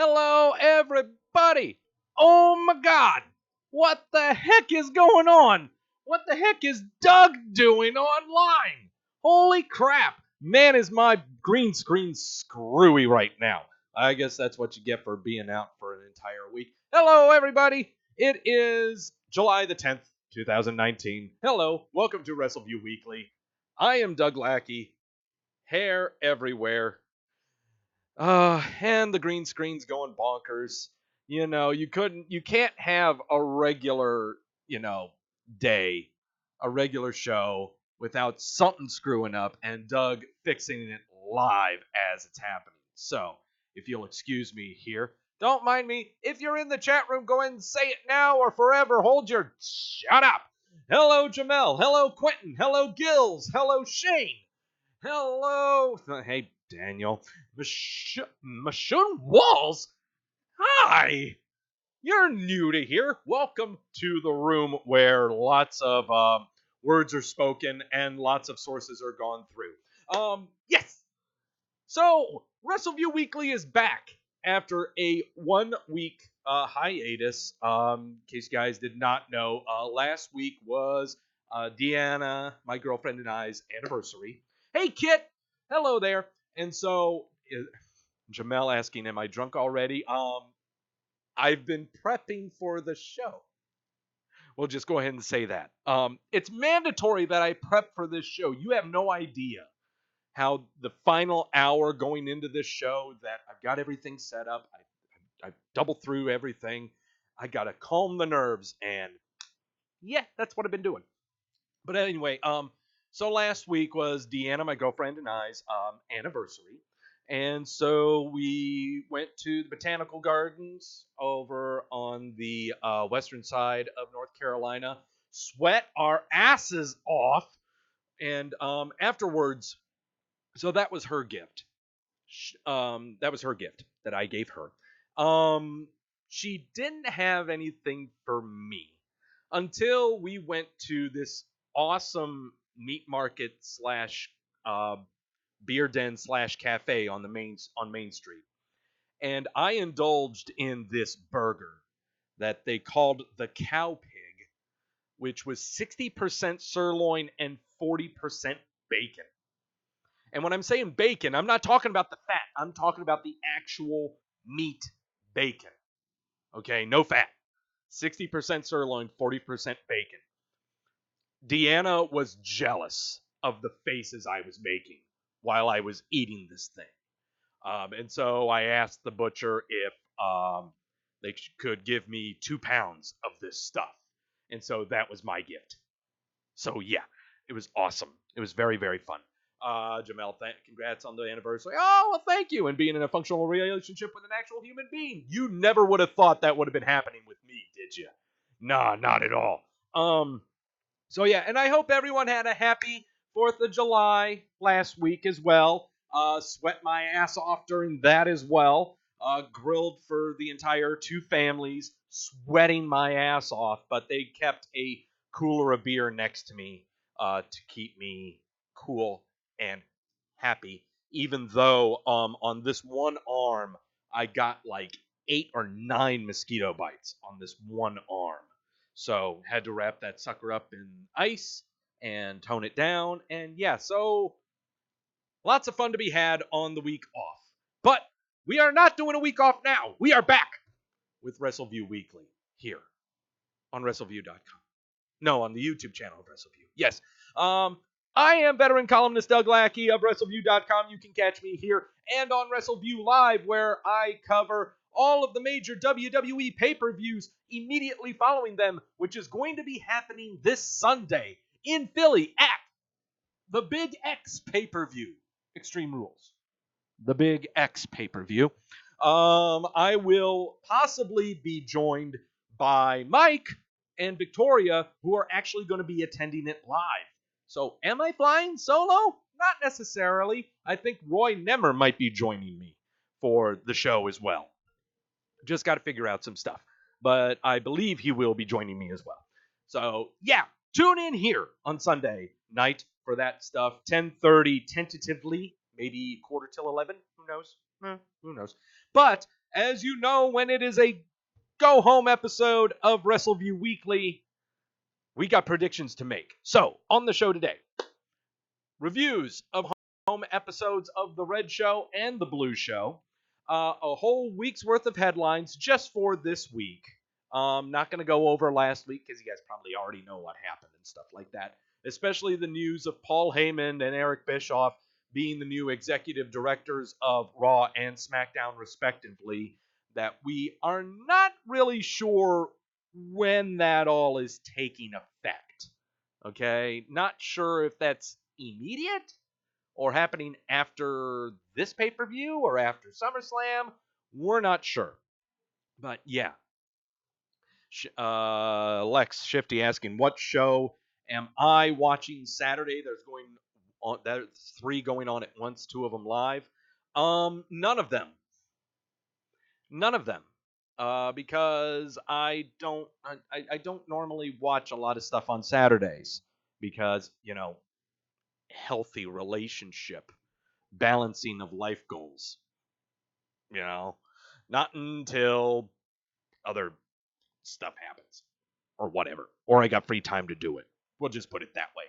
Hello, everybody. Oh my God. What the heck is going on? What the heck is Doug doing online? Holy crap. Man, is my green screen screwy right now. I guess that's what you get for being out for an entire week. Hello, everybody. It is July the 10th, 2019. Hello. Welcome to Wrestleview Weekly. I am Doug Lackey. Hair everywhere. And the green screen's going bonkers. You can't have a regular, day, a regular show without something screwing up and Doug fixing it live as it's happening. So, if you'll excuse me here, don't mind me. If you're in the chat room, go ahead and say it now or forever. Hold your shut up. Hello, Jamel. Hello, Quentin. Hello, Gills. Hello, Shane. Hello. Hey, Daniel. Michonne Walls? Hi. You're new to here. Welcome to the room where lots of words are spoken and lots of sources are gone through. Yes. So, Wrestleview Weekly is back after a 1 week hiatus. In case you guys did not know, last week was Deanna, my girlfriend, and I's anniversary. Hey, Kit. Hello there. And so, Jamel asking, am I drunk already? I've been prepping for the show. We'll just go ahead and say that. It's mandatory that I prep for this show. You have no idea how the final hour going into this show that I've got everything set up. I doubled through everything. I got to calm the nerves. And yeah, that's what I've been doing. But anyway, so last week was Deanna, my girlfriend, and I's anniversary. And so we went to the Botanical Gardens over on the western side of North Carolina, sweat our asses off, and afterwards, so that was her gift. That was her gift that I gave her. She didn't have anything for me until we went to this awesome meat market slash beer den slash cafe on Main Street, and I indulged in this burger that they called the Cow Pig, which was 60% sirloin and 40% bacon. And when I'm saying bacon, I'm not talking about the fat. I'm talking about the actual meat bacon. Okay, no fat. 60% sirloin, 40% bacon. Deanna was jealous of the faces I was making while I was eating this thing. And so I asked the butcher if they could give me 2 pounds of this stuff. And so that was my gift. So yeah, it was awesome. It was very, very fun. Jamel, congrats on the anniversary. Oh, well, thank you. And being in a functional relationship with an actual human being. You never would have thought that would have been happening with me, did you? Nah, not at all. So yeah, and I hope everyone had a happy 4th of July last week as well. Sweat my ass off during that as well. Grilled for the entire 2 families, sweating my ass off, but they kept a cooler of beer next to me to keep me cool and happy, even though on this one arm I got like 8 or 9 mosquito bites on this one arm. So had to wrap that sucker up in ice and tone it down. And yeah, so lots of fun to be had on the week off. But we are not doing a week off now. We are back with Wrestleview Weekly here on Wrestleview.com. No, on the YouTube channel of Wrestleview. Yes. I am veteran columnist Doug Lackey of Wrestleview.com. You can catch me here and on Wrestleview Live, where I cover all of the major WWE pay-per-views immediately following them, which is going to be happening this Sunday in Philly at the Big X pay-per-view. Extreme Rules. The Big X pay-per-view. I will possibly be joined by Mike and Victoria, who are actually going to be attending it live. So, am I flying solo? Not necessarily. I think Roy Nemmer might be joining me for the show as well. Just got to figure out some stuff. But I believe he will be joining me as well. So, yeah, tune in here on Sunday night for that stuff. 10:30 tentatively, maybe 10:45. Who knows? Who knows? But as you know, when it is a go-home episode of Wrestleview Weekly, we got predictions to make. So, on the show today, reviews of home episodes of The Red Show and The Blue Show. A whole week's worth of headlines just for this week. Not going to go over last week because you guys probably already know what happened and stuff like that. Especially the news of Paul Heyman and Eric Bischoff being the new executive directors of Raw and SmackDown, respectively, that we are not really sure when that all is taking effect. Okay? Not sure if that's immediate or happening after this pay-per-view or after SummerSlam. We're not sure. But yeah. Lex Shifty asking, what show am I watching Saturday? There's 3 going on at once, 2 of them live. None of them. Because I don't normally watch a lot of stuff on Saturdays because, healthy relationship, balancing of life goals. Not until other stuff happens or whatever, or I got free time to do it. We'll just put it that way.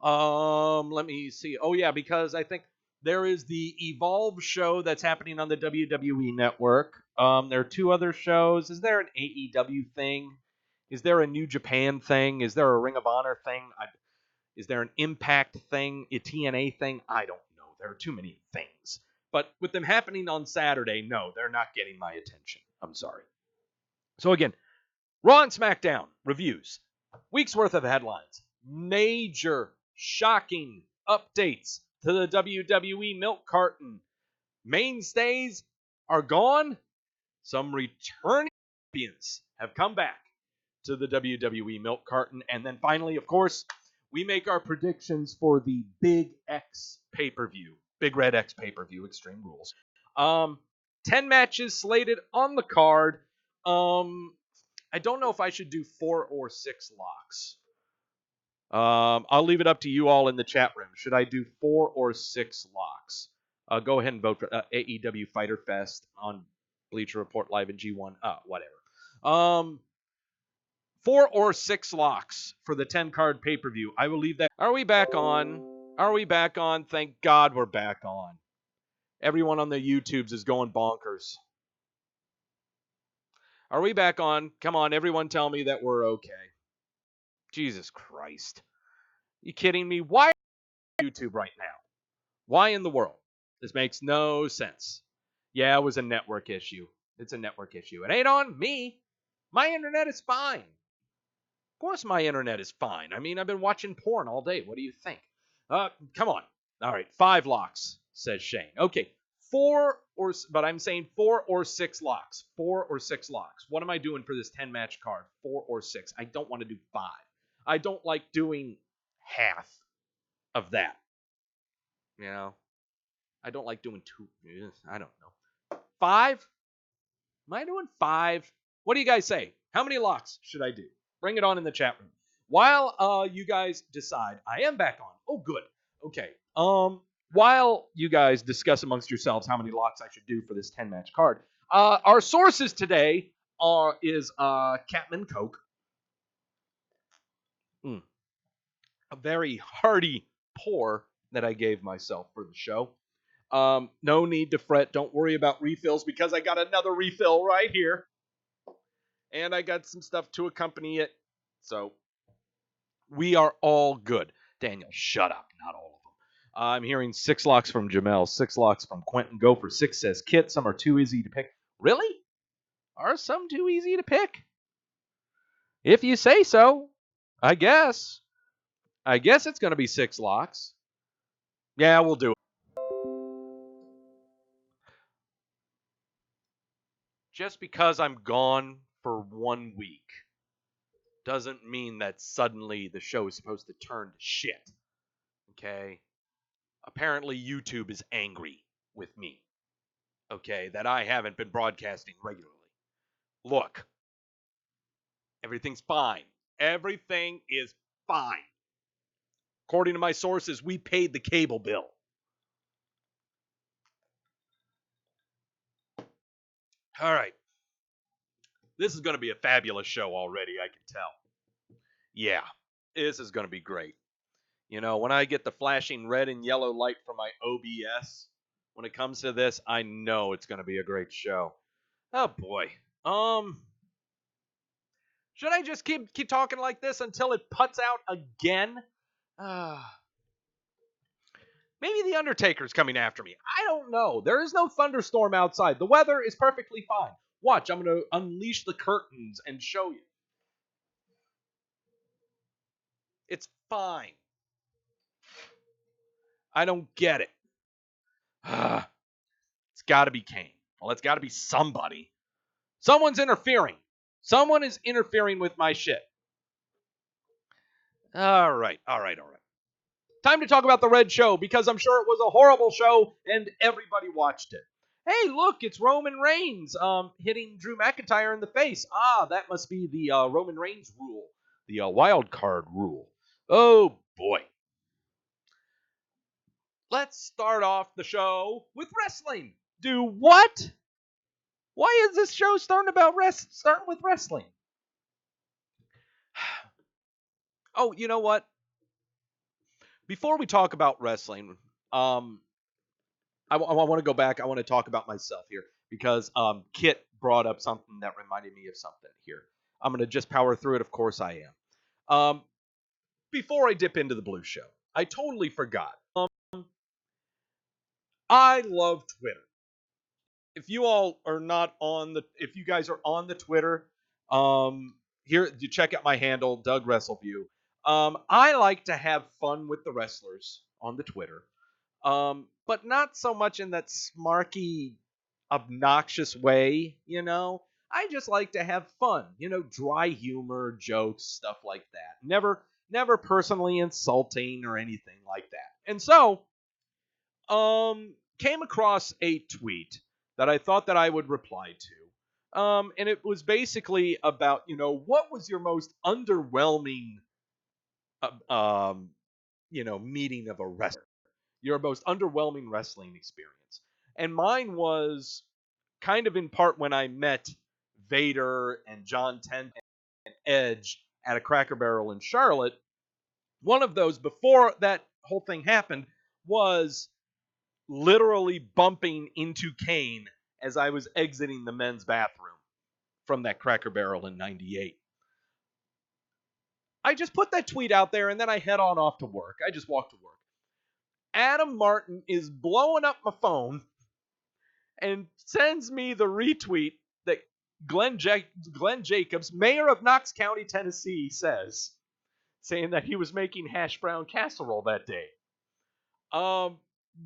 Let me see. Oh yeah, because I think there is the Evolve show that's happening on the WWE Network. There are 2 other shows. Is there an AEW thing? Is there a New Japan thing? Is there a Ring of Honor thing? Is there an Impact thing? A TNA thing? I don't know. There are too many things. But with them happening on Saturday, no, they're not getting my attention. I'm sorry. So again, Raw and SmackDown reviews. Week's worth of headlines. Major, shocking updates to the WWE Milk Carton. Mainstays are gone. Some returning champions have come back to the WWE Milk Carton. And then finally, of course, we make our predictions for the Big X pay-per-view. Big Red X pay-per-view, Extreme Rules. 10 matches slated on the card. I don't know if I should do 4 or 6 locks. I'll leave it up to you all in the chat room. Should I do 4 or 6 locks? Go ahead and vote for AEW Fighter Fest on Bleacher Report Live and G1. Whatever. 4 or 6 locks for the 10-card pay-per-view. I will leave that. Are we back on? Thank God we're back on. Everyone on the YouTubes is going bonkers. Are we back on? Come on, everyone tell me that we're okay. Jesus Christ. You kidding me? Why on YouTube right now? Why in the world? This makes no sense. Yeah, it was a network issue. It's a network issue. It ain't on me. My internet is fine. Of course my internet is fine. I mean, I've been watching porn all day. What do you think? Come on. All right, 5 locks, says Shane. Okay, but I'm saying 4 or 6 locks. 4 or 6 locks. What am I doing for this 10-match card? 4 or 6. I don't want to do 5. I don't like doing half of that. I don't like doing 2. I don't know. 5? Am I doing 5? What do you guys say? How many locks should I do? Bring it on in the chat room. While you guys decide, I am back on. Oh, good. Okay. While you guys discuss amongst yourselves how many locks I should do for this 10-match card, our sources today is Catman Coke. A very hearty pour that I gave myself for the show. No need to fret. Don't worry about refills because I got another refill right here. And I got some stuff to accompany it. So we are all good. Daniel, shut up. Not all of them. I'm hearing 6 locks from Jamel, 6 locks from Quentin. Go for 6, says Kit. Some are too easy to pick. Really? Are some too easy to pick? If you say so, I guess. I guess it's going to be 6 locks. Yeah, we'll do it. Just because I'm gone for 1 week doesn't mean that suddenly the show is supposed to turn to shit. Okay? Apparently YouTube is angry with me. Okay? That I haven't been broadcasting regularly. Look. Everything's fine. Everything is fine. According to my sources, we paid the cable bill. All right. This is going to be a fabulous show already, I can tell. Yeah, this is going to be great. You know, when I get the flashing red and yellow light from my OBS, when it comes to this, I know it's going to be a great show. Oh boy. Should I just keep talking like this until it puts out again? Maybe the Undertaker's coming after me. I don't know. There is no thunderstorm outside. The weather is perfectly fine. Watch, I'm going to unleash the curtains and show you. It's fine. I don't get it. It's got to be Kane. Well, it's got to be somebody. Someone's interfering. Someone is interfering with my shit. All right. Time to talk about the Red Show, because I'm sure it was a horrible show and everybody watched it. Hey, look, it's Roman Reigns hitting Drew McIntyre in the face. That must be the Roman Reigns rule, the wild card rule. Oh, boy. Let's start off the show with wrestling. Do what? Why is this show starting with wrestling? Oh, you know what? Before we talk about wrestling, I want to go back. I want to talk about myself here, because Kit brought up something that reminded me of something here. I'm going to just power through it. Of course I am. Before I dip into the Blue Show, I totally forgot. I love Twitter. If you guys are on the Twitter, here you check out my handle, Doug Wrestleview. I like to have fun with the wrestlers on the Twitter. But not so much in that smarky, obnoxious way, you know. I just like to have fun, dry humor, jokes, stuff like that. Never personally insulting or anything like that. And so, came across a tweet that I thought that I would reply to. And it was basically about, what was your most underwhelming, meeting of a wrestler? Your most underwhelming wrestling experience. And mine was kind of in part when I met Vader and John Tenta and Edge at a Cracker Barrel in Charlotte. One of those, before that whole thing happened, was literally bumping into Kane as I was exiting the men's bathroom from that Cracker Barrel in '98. I just put that tweet out there and then I head on off to work. I just walked to work. Adam Martin is blowing up my phone and sends me the retweet that Glenn Jacobs, mayor of Knox County, Tennessee, says, saying that he was making hash brown casserole that day.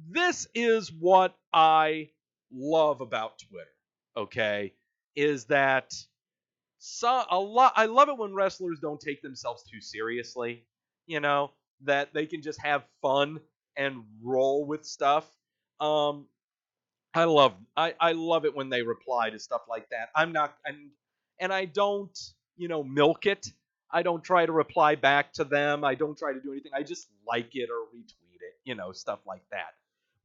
This is what I love about Twitter, okay, is that I love it when wrestlers don't take themselves too seriously, that they can just have fun and roll with stuff. I love it when they reply to stuff like that. And I don't, milk it. I don't try to reply back to them. I don't try to do anything. I just like it or retweet it, stuff like that.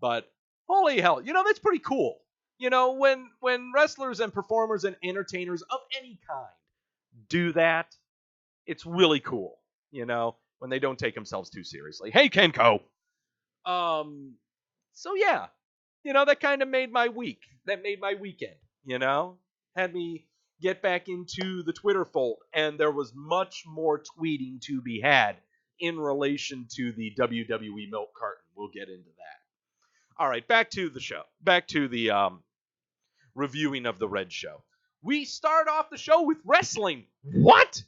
But holy hell, that's pretty cool. When wrestlers and performers and entertainers of any kind do that, it's really cool, when they don't take themselves too seriously. Hey, Kenko. So yeah, that kind of made my week. That made my weekend, had me get back into the Twitter fold, and there was much more tweeting to be had in relation to the WWE Milk Carton. We'll get into that. All right, back to the show. Back to the reviewing of the Red Show. We start off the show with wrestling. What?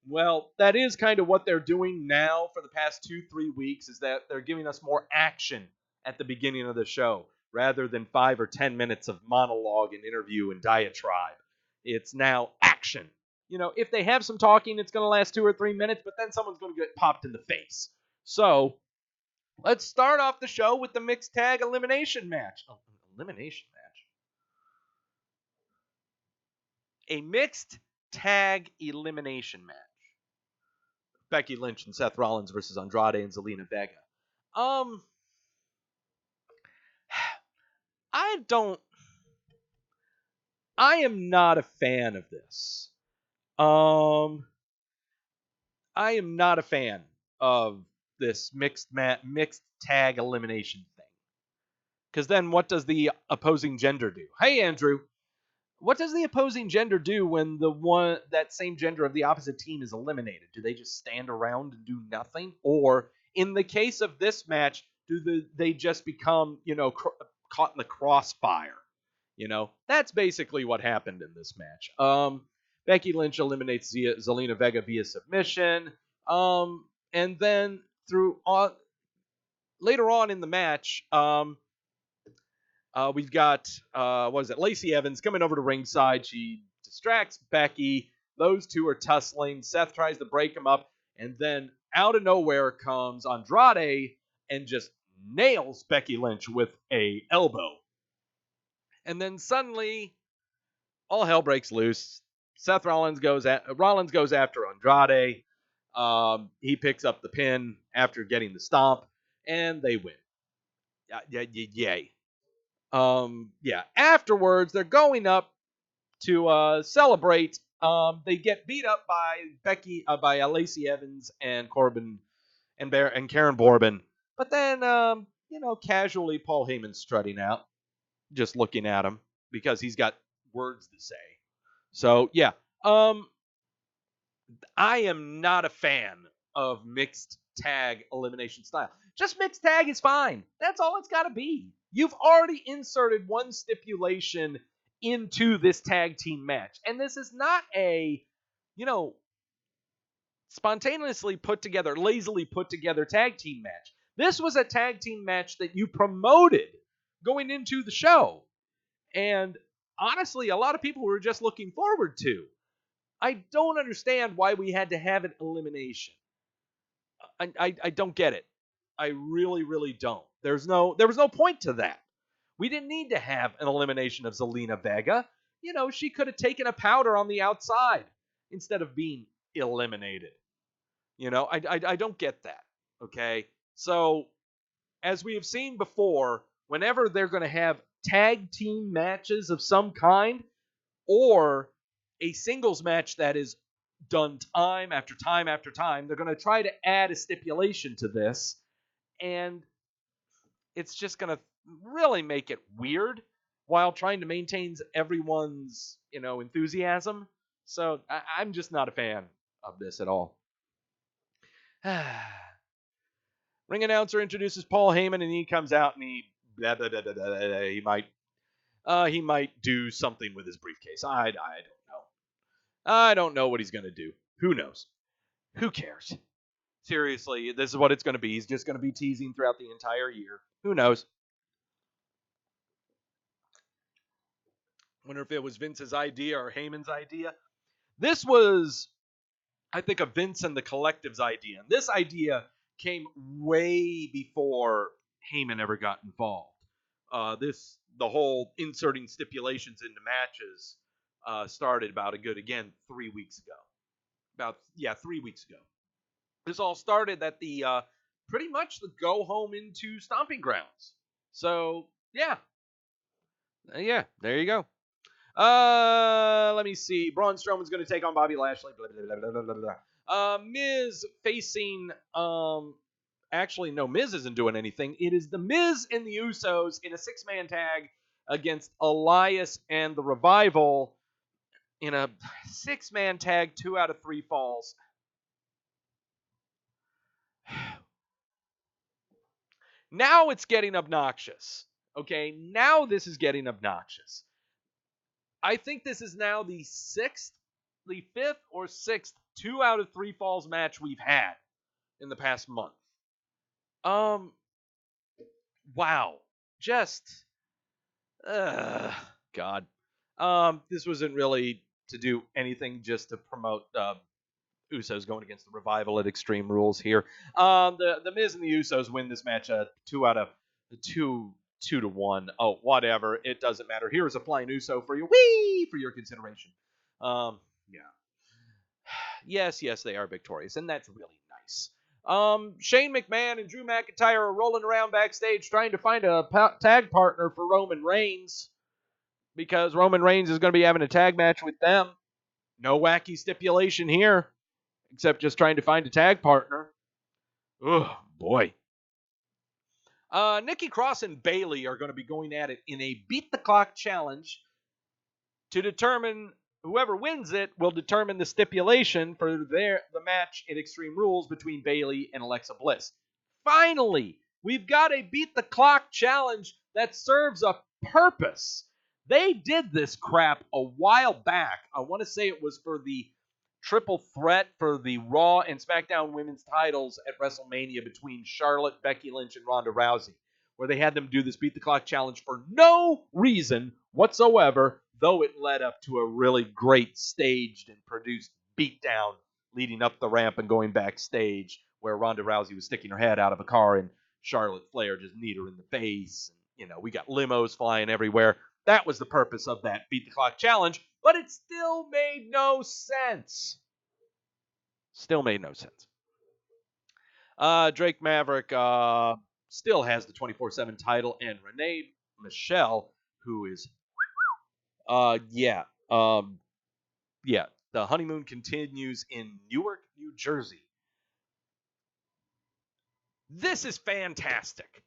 Well, that is kind of what they're doing now for the past 2-3 weeks, is that they're giving us more action at the beginning of the show, rather than 5 or 10 minutes of monologue and interview and diatribe. It's now action. If they have some talking, it's going to last 2 or 3 minutes, but then someone's going to get popped in the face. So, let's start off the show with the mixed tag elimination match. Elimination match? A mixed tag elimination match. Becky Lynch and Seth Rollins versus Andrade and Zelina Vega. I don't I am not a fan of this. I am not a fan of this mixed tag elimination thing. Because then what does the opposing gender do? Hey, Andrew, what does the opposing gender do when that same gender of the opposite team is eliminated? Do they just stand around and do nothing? Or in the case of this match, they just become, caught in the crossfire? That's basically what happened in this match. Becky Lynch eliminates Zelina Vega via submission. And then later on in the match, we've got Lacey Evans coming over to ringside. She distracts Becky. Those two are tussling. Seth tries to break them up, and then out of nowhere comes Andrade and just nails Becky Lynch with a elbow. And then suddenly, all hell breaks loose. Rollins goes after Andrade. He picks up the pin after getting the stomp, and they win. Yay. Afterwards, they're going up to celebrate. They get beat up by Lacey Evans and Corbin and Karen Bourbon. But then, casually Paul Heyman strutting out, just looking at him because he's got words to say. So yeah, I am not a fan of mixed tag elimination style. Just mixed tag is fine. That's all it's got to be. You've already inserted one stipulation into this tag team match. And this is not a, spontaneously put together, lazily put together tag team match. This was a tag team match that you promoted going into the show. And honestly, a lot of people were just looking forward to. I don't understand why we had to have an elimination. I don't get it. I really, really don't. There was no point to that. We didn't need to have an elimination of Zelina Vega. She could have taken a powder on the outside instead of being eliminated. I don't get that. Okay? So, as we have seen before, whenever they're going to have tag team matches of some kind, or a singles match that is done time after time after time, they're going to try to add a stipulation to this, and it's just going to really make it weird while trying to maintain everyone's, enthusiasm. So I'm just not a fan of this at all. Ring announcer introduces Paul Heyman, and he comes out and he blah, blah, blah, blah, blah, blah. He might do something with his briefcase. I don't know. I don't know what he's going to do. Who knows? Who cares? Seriously, this is what it's going to be. He's just going to be teasing throughout the entire year. Who knows? Wonder if it was Vince's idea or Heyman's idea. This was, I think, a Vince and the Collective's idea. And this idea came way before Heyman ever got involved. The whole inserting stipulations into matches started about 3 weeks ago. 3 weeks ago. This all started at the pretty much the go home into Stomping Grounds. So yeah, there you go. Let me see. Braun Strowman's going to take on Bobby Lashley. Blah, blah, blah, blah, blah, blah. Miz facing. Actually, no, Miz isn't doing anything. It is the Miz and the Usos in a 6-man tag against Elias and the Revival in a 6-man tag, 2 out of 3 falls. Now it's getting obnoxious. Okay, now this is getting obnoxious. I think this is now the 5th or 6th 2 out of 3 falls match we've had in the past month. Wow. Just, God. This wasn't really to do anything, just to promote Usos going against the Revival at Extreme Rules here. The Miz and the Usos win this match 2 to 1. Oh, whatever. It doesn't matter. Here's a flying Uso for you. Whee! For your consideration. Yeah. Yes, they are victorious, and that's really nice. Shane McMahon and Drew McIntyre are rolling around backstage trying to find a tag partner for Roman Reigns. because Roman Reigns is going to be having a tag match with them. No wacky stipulation here, except just trying to find a tag partner. Oh, boy. Nikki Cross and Bayley are going to be going at it in a beat the clock challenge to determine whoever wins it will determine the stipulation for the match in Extreme Rules between Bayley and Alexa Bliss. Finally, we've got a beat the clock challenge that serves a purpose. They did this crap a while back. I want to say it was for the triple threat for the Raw and SmackDown women's titles at WrestleMania between Charlotte, Becky Lynch, and Ronda Rousey, where they had them do this beat the clock challenge for no reason whatsoever, though it led up to a really great staged and produced beatdown leading up the ramp and going backstage, where Ronda Rousey was sticking her head out of a car and Charlotte Flair just kneed her in the face. And, we got limos flying everywhere. That was the purpose of that beat the clock challenge, but it still made no sense. Still made no sense. Drake Maverick still has the 24/7 title, and Renee Michelle, who is, the honeymoon continues in Newark, New Jersey. This is fantastic.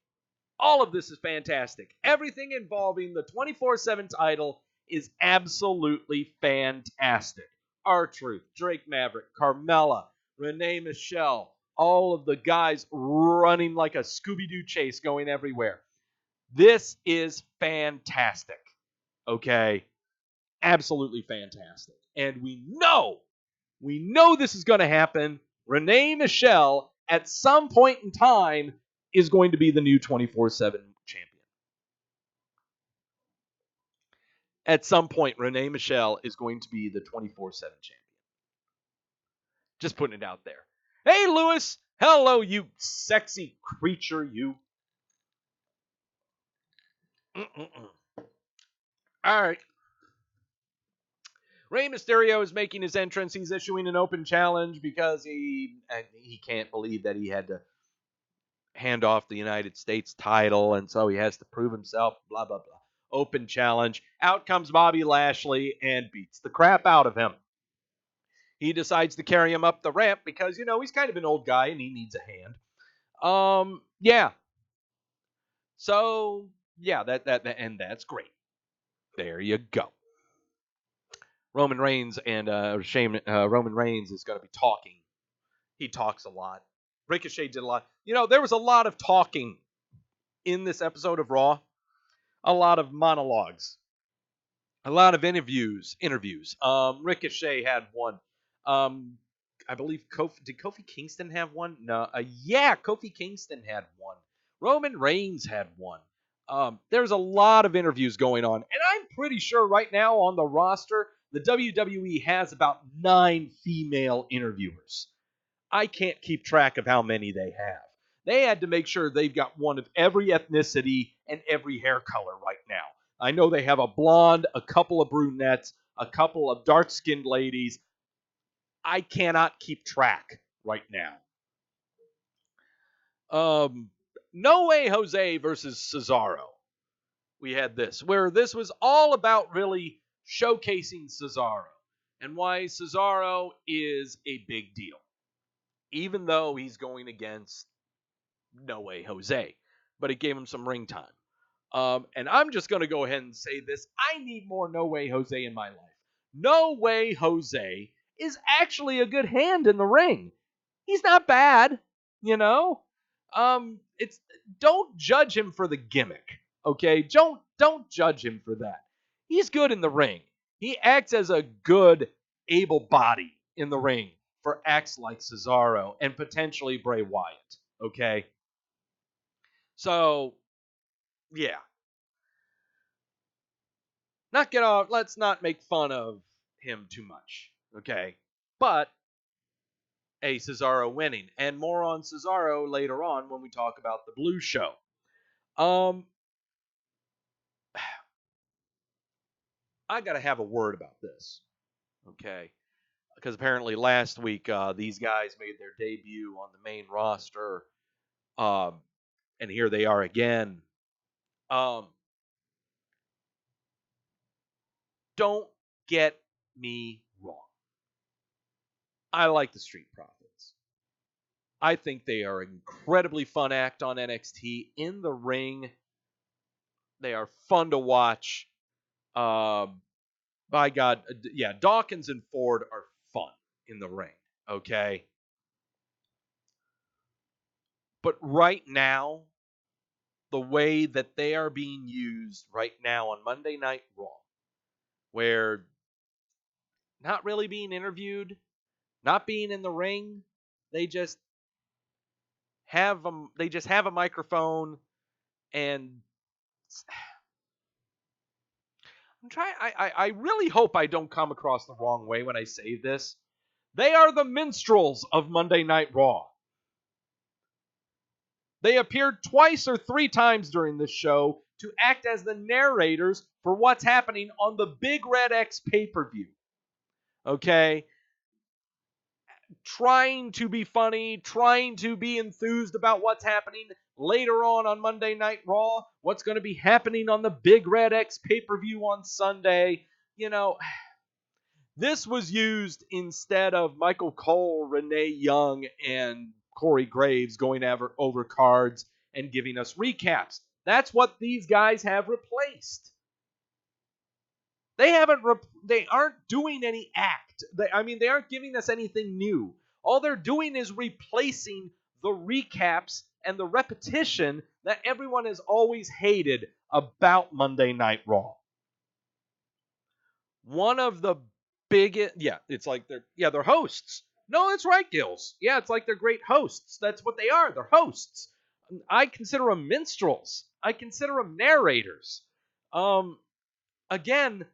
All of this is fantastic. Everything involving the 24/7 title is absolutely fantastic. R-Truth, Drake Maverick, Carmella, Renee Michelle, all of the guys running like a Scooby-Doo chase going everywhere. This is fantastic. Okay? Absolutely fantastic. And we know this is going to happen. Renee Michelle, at some point in time, is going to be the new 24/7 champion. At some point, Renee Michelle is going to be the 24/7 champion. Just putting it out there. Hey, Lewis. Hello, you sexy creature, you. All right. Rey Mysterio is making his entrance. He's issuing an open challenge because he can't believe that he had to hand off the United States title, and so he has to prove himself, blah, blah, blah. Open challenge. Out comes Bobby Lashley and beats the crap out of him. He decides to carry him up the ramp because, he's kind of an old guy and he needs a hand. So, and that's great. There you go. Roman Reigns and Roman Reigns is going to be talking. He talks a lot. Ricochet did a lot. There was a lot of talking in this episode of Raw. A lot of monologues. A lot of interviews. Ricochet had one. I believe did Kofi Kingston have one? No. Kofi Kingston had one. Roman Reigns had one. There's a lot of interviews going on, and I'm pretty sure right now on the roster, the WWE has about 9 female interviewers. I can't keep track of how many they have. They had to make sure they've got one of every ethnicity and every hair color right now. I know they have a blonde, a couple of brunettes, a couple of dark-skinned ladies. I cannot keep track right now. No Way Jose versus Cesaro. We had this, where this was all about really showcasing Cesaro and why Cesaro is a big deal, even though he's going against No Way Jose. But it gave him some ring time. And I'm just going to go ahead and say this. I need more No Way Jose in my life. No Way Jose is actually a good hand in the ring. He's not bad, It's don't judge him for the gimmick, okay? Don't judge him for that. He's good in the ring. He acts as a good, able body in the ring for acts like Cesaro and potentially Bray Wyatt, okay? So, yeah. Let's not make fun of him too much, okay? But Cesaro winning, and more on Cesaro later on when we talk about the Blue Show. I gotta have a word about this, okay? Because apparently last week these guys made their debut on the main roster, and here they are again. Don't get me wrong. I like the Street Profits. I think they are an incredibly fun act on NXT. In the ring, they are fun to watch. By God, yeah, Dawkins and Ford are fun in the ring, okay? But right now, the way that they are being used right now on Monday Night Raw, where not really being interviewed, not being in the ring, they just have a microphone and I really hope I don't come across the wrong way when I say this. They are the minstrels of Monday Night Raw. They appeared twice or three times during this show to act as the narrators for what's happening on the Big Red X pay-per-view. Okay? Trying to be funny, trying to be enthused about what's happening later on Monday Night Raw, what's going to be happening on the Big Red X pay-per-view on Sunday. You know, this was used instead of Michael Cole, Renee Young, and Corey Graves going over cards and giving us recaps. That's what these guys have replaced. They aren't doing any act. They aren't giving us anything new. All they're doing is replacing the recaps and the repetition that everyone has always hated about Monday Night Raw. One of the biggest, it's like they're hosts. No, that's right, Gills. Yeah, it's like they're great hosts. That's what they are. They're hosts. I consider them minstrels. I consider them narrators. Again,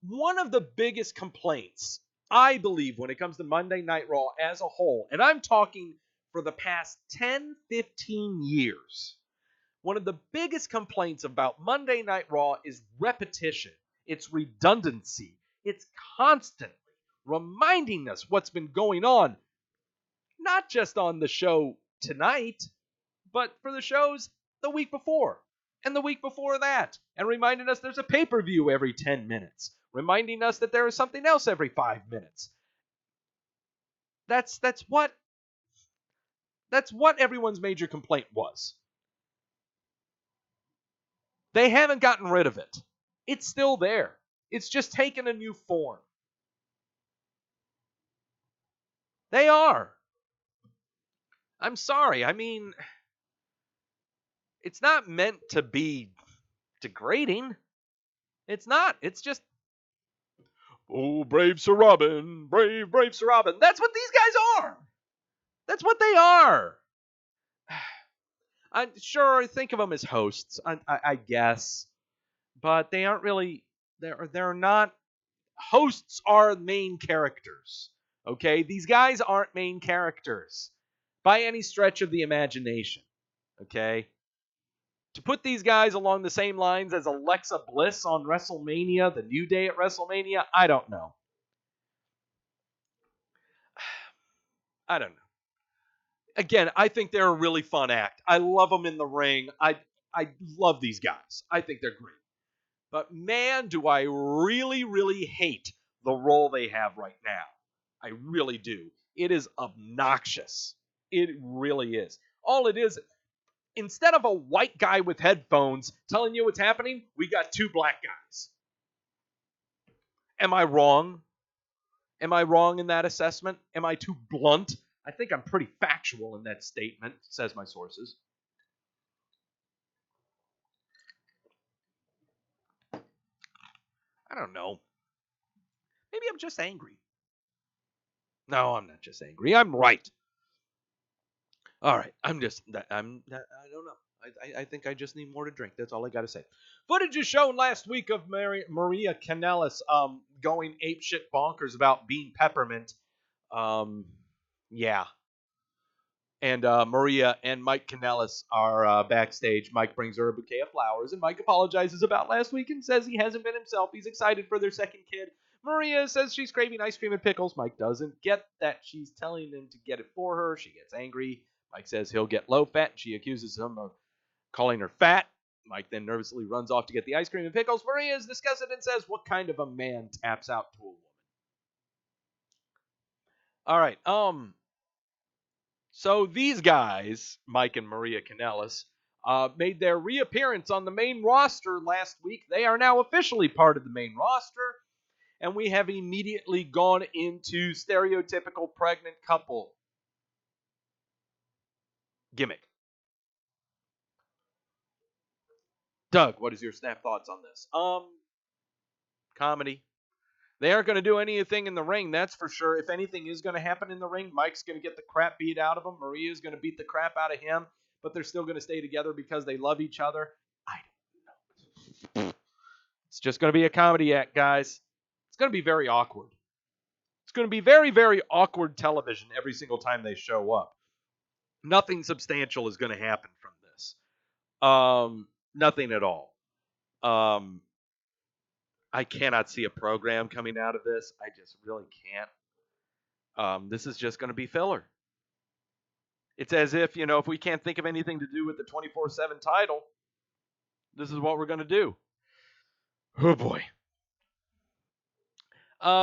one of the biggest complaints, I believe, when it comes to Monday Night Raw as a whole, and I'm talking for the past 10, 15 years, one of the biggest complaints about Monday Night Raw is repetition. It's redundancy. It's constantly reminding us what's been going on, not just on the show tonight, but for the shows the week before and the week before that, and reminding us there's a pay-per-view every 10 minutes, reminding us that there is something else every 5 minutes. That's what everyone's major complaint was. They haven't gotten rid of it. It's still there. It's just taken a new form. They are. I'm sorry. I mean, it's not meant to be degrading. It's not. It's just, oh, brave Sir Robin, brave Sir Robin. That's what these guys are. That's what they are. I'm sure, think of them as hosts, I guess, but they aren't really. They're not. Hosts are main characters. Okay, these guys aren't main characters by any stretch of the imagination. Okay, to put these guys along the same lines as Alexa Bliss on WrestleMania, the New Day at WrestleMania, I don't know. I don't know. Again, I think they're a really fun act. I love them in the ring. I love these guys. I think they're great. But man, do I really, really hate the role they have right now. I really do. It is obnoxious. It really is. All it is, instead of a white guy with headphones telling you what's happening, we got two black guys. Am I wrong? Am I wrong in that assessment? Am I too blunt? I think I'm pretty factual in that statement, says my sources. I don't know. Maybe I'm just angry. No, I'm not just angry. I'm right. All right. I don't know. I think I just need more to drink. That's all I got to say. Footage is shown last week of Maria Kanellis going apeshit bonkers about being peppermint. Yeah. And Maria and Mike Kanellis are backstage. Mike brings her a bouquet of flowers, and Mike apologizes about last week and says he hasn't been himself. He's excited for their second kid. Maria says she's craving ice cream and pickles. Mike doesn't get that she's telling him to get it for her. She gets angry. Mike says he'll get low fat. She accuses him of calling her fat. Mike then nervously runs off to get the ice cream and pickles. Maria is disgusted and says, what kind of a man taps out to a woman? All right. So these guys, Mike and Maria Kanellis, made their reappearance on the main roster last week. They are now officially part of the main roster, and we have immediately gone into stereotypical pregnant couple gimmick. Doug, what is your snap thoughts on this? Comedy. They aren't going to do anything in the ring, that's for sure. If anything is going to happen in the ring, Mike's going to get the crap beat out of him. Maria's going to beat the crap out of him, but they're still going to stay together because they love each other. I don't know. It's just going to be a comedy act, guys. It's going to be very awkward. It's going to be very, very awkward television every single time they show up. Nothing substantial is going to happen from this. Nothing at all. I cannot see a program coming out of this. I just really can't. This is just going to be filler. It's as if, if we can't think of anything to do with the 24/7 title, this is what we're going to do. Oh, boy.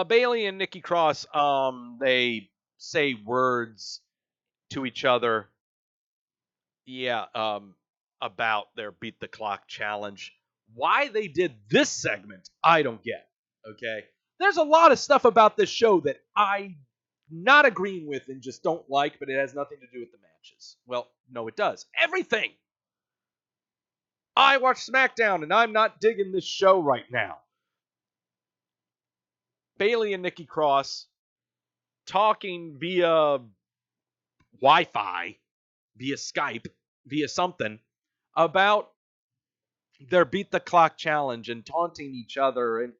Bayley and Nikki Cross, they say words to each other. Yeah, about their Beat the Clock challenge. Why they did this segment, I don't get. Okay? There's a lot of stuff about this show that I'm not agreeing with and just don't like, but it has nothing to do with the matches. Well, no, it does. Everything. I watch SmackDown, and I'm not digging this show right now. Bayley and Nikki Cross talking via Wi-Fi, via Skype, via something, about their Beat the Clock challenge and taunting each other.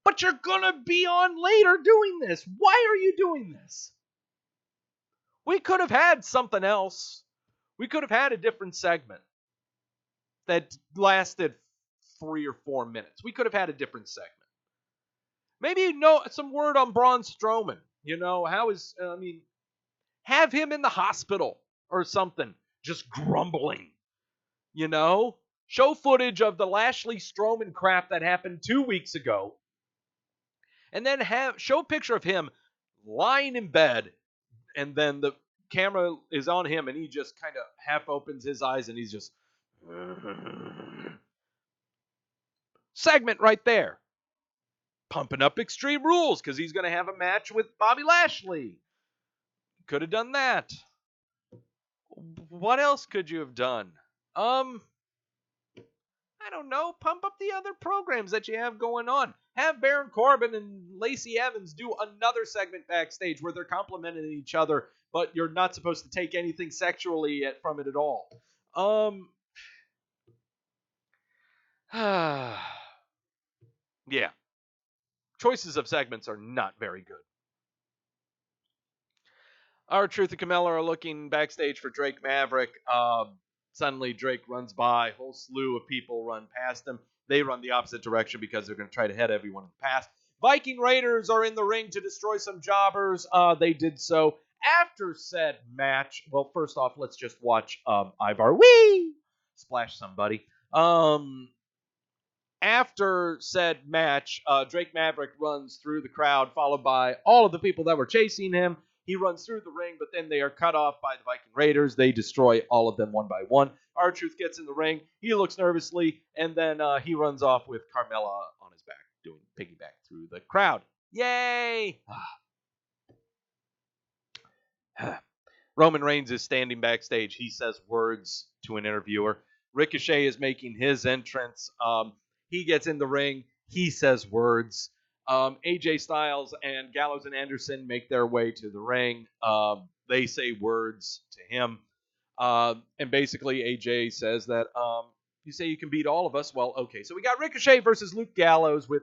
But you're going to be on later doing this. Why are you doing this? We could have had something else. We could have had a different segment that lasted 3 or 4 minutes. We could have had a different segment. Maybe some word on Braun Strowman. Have him in the hospital or something, just grumbling. Show footage of the Lashley Strowman crap that happened 2 weeks ago. And then show a picture of him lying in bed, and then the camera is on him, and he just kind of half opens his eyes, and he's just segment right there. Pumping up Extreme Rules because he's going to have a match with Bobby Lashley. Could have done that. What else could you have done? I don't know. Pump up the other programs that you have going on. Have Baron Corbin and Lacey Evans do another segment backstage where they're complimenting each other, but you're not supposed to take anything sexually from it at all. Yeah. Choices of segments are not very good. R-Truth and Camilla are looking backstage for Drake Maverick. Suddenly, Drake runs by. A whole slew of people run past him. They run the opposite direction because they're going to try to head everyone in the past. Viking Raiders are in the ring to destroy some jobbers. They did so after said match. Well, first off, let's just watch Ivar splash somebody. After said match, Drake Maverick runs through the crowd, followed by all of the people that were chasing him. He runs through the ring, but then they are cut off by the Viking Raiders. They destroy all of them one by one. R-Truth gets in the ring. He looks nervously, and then he runs off with Carmella on his back, doing piggyback through the crowd. Yay! Roman Reigns is standing backstage. He says words to an interviewer. Ricochet is making his entrance. He gets in the ring. He says words. AJ Styles and Gallows and Anderson make their way to the ring. They say words to him. And basically AJ says that, you say you can beat all of us? Well, okay. So we got Ricochet versus Luke Gallows with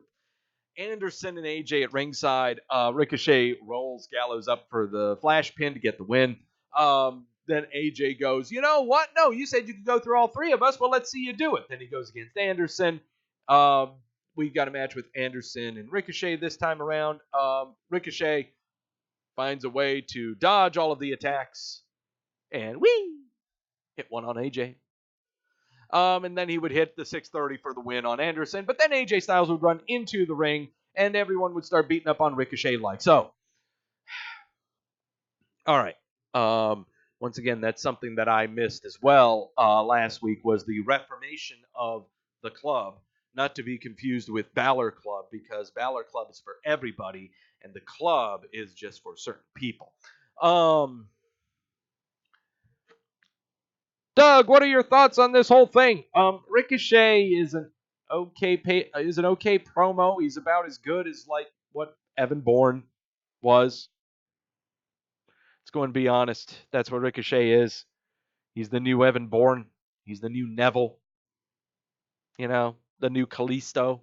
Anderson and AJ at ringside. Ricochet rolls Gallows up for the flash pin to get the win. Then AJ goes, you know what? No, you said you could go through all three of us. Well, let's see you do it. Then he goes against Anderson. We got a match with Anderson and Ricochet this time around. Ricochet finds a way to dodge all of the attacks. And hit one on AJ. And then he would hit the 630 for the win on Anderson. But then AJ Styles would run into the ring, and everyone would start beating up on Ricochet like so. All right. Once again, that's something that I missed as well last week was the reformation of the club, not to be confused with Balor Club, because Balor Club is for everybody, and the club is just for certain people. Doug, what are your thoughts on this whole thing? Ricochet is an okay promo. He's about as good as like what Evan Bourne was. Let's go and be honest. That's what Ricochet is. He's the new Evan Bourne. He's the new Neville. The new Kalisto.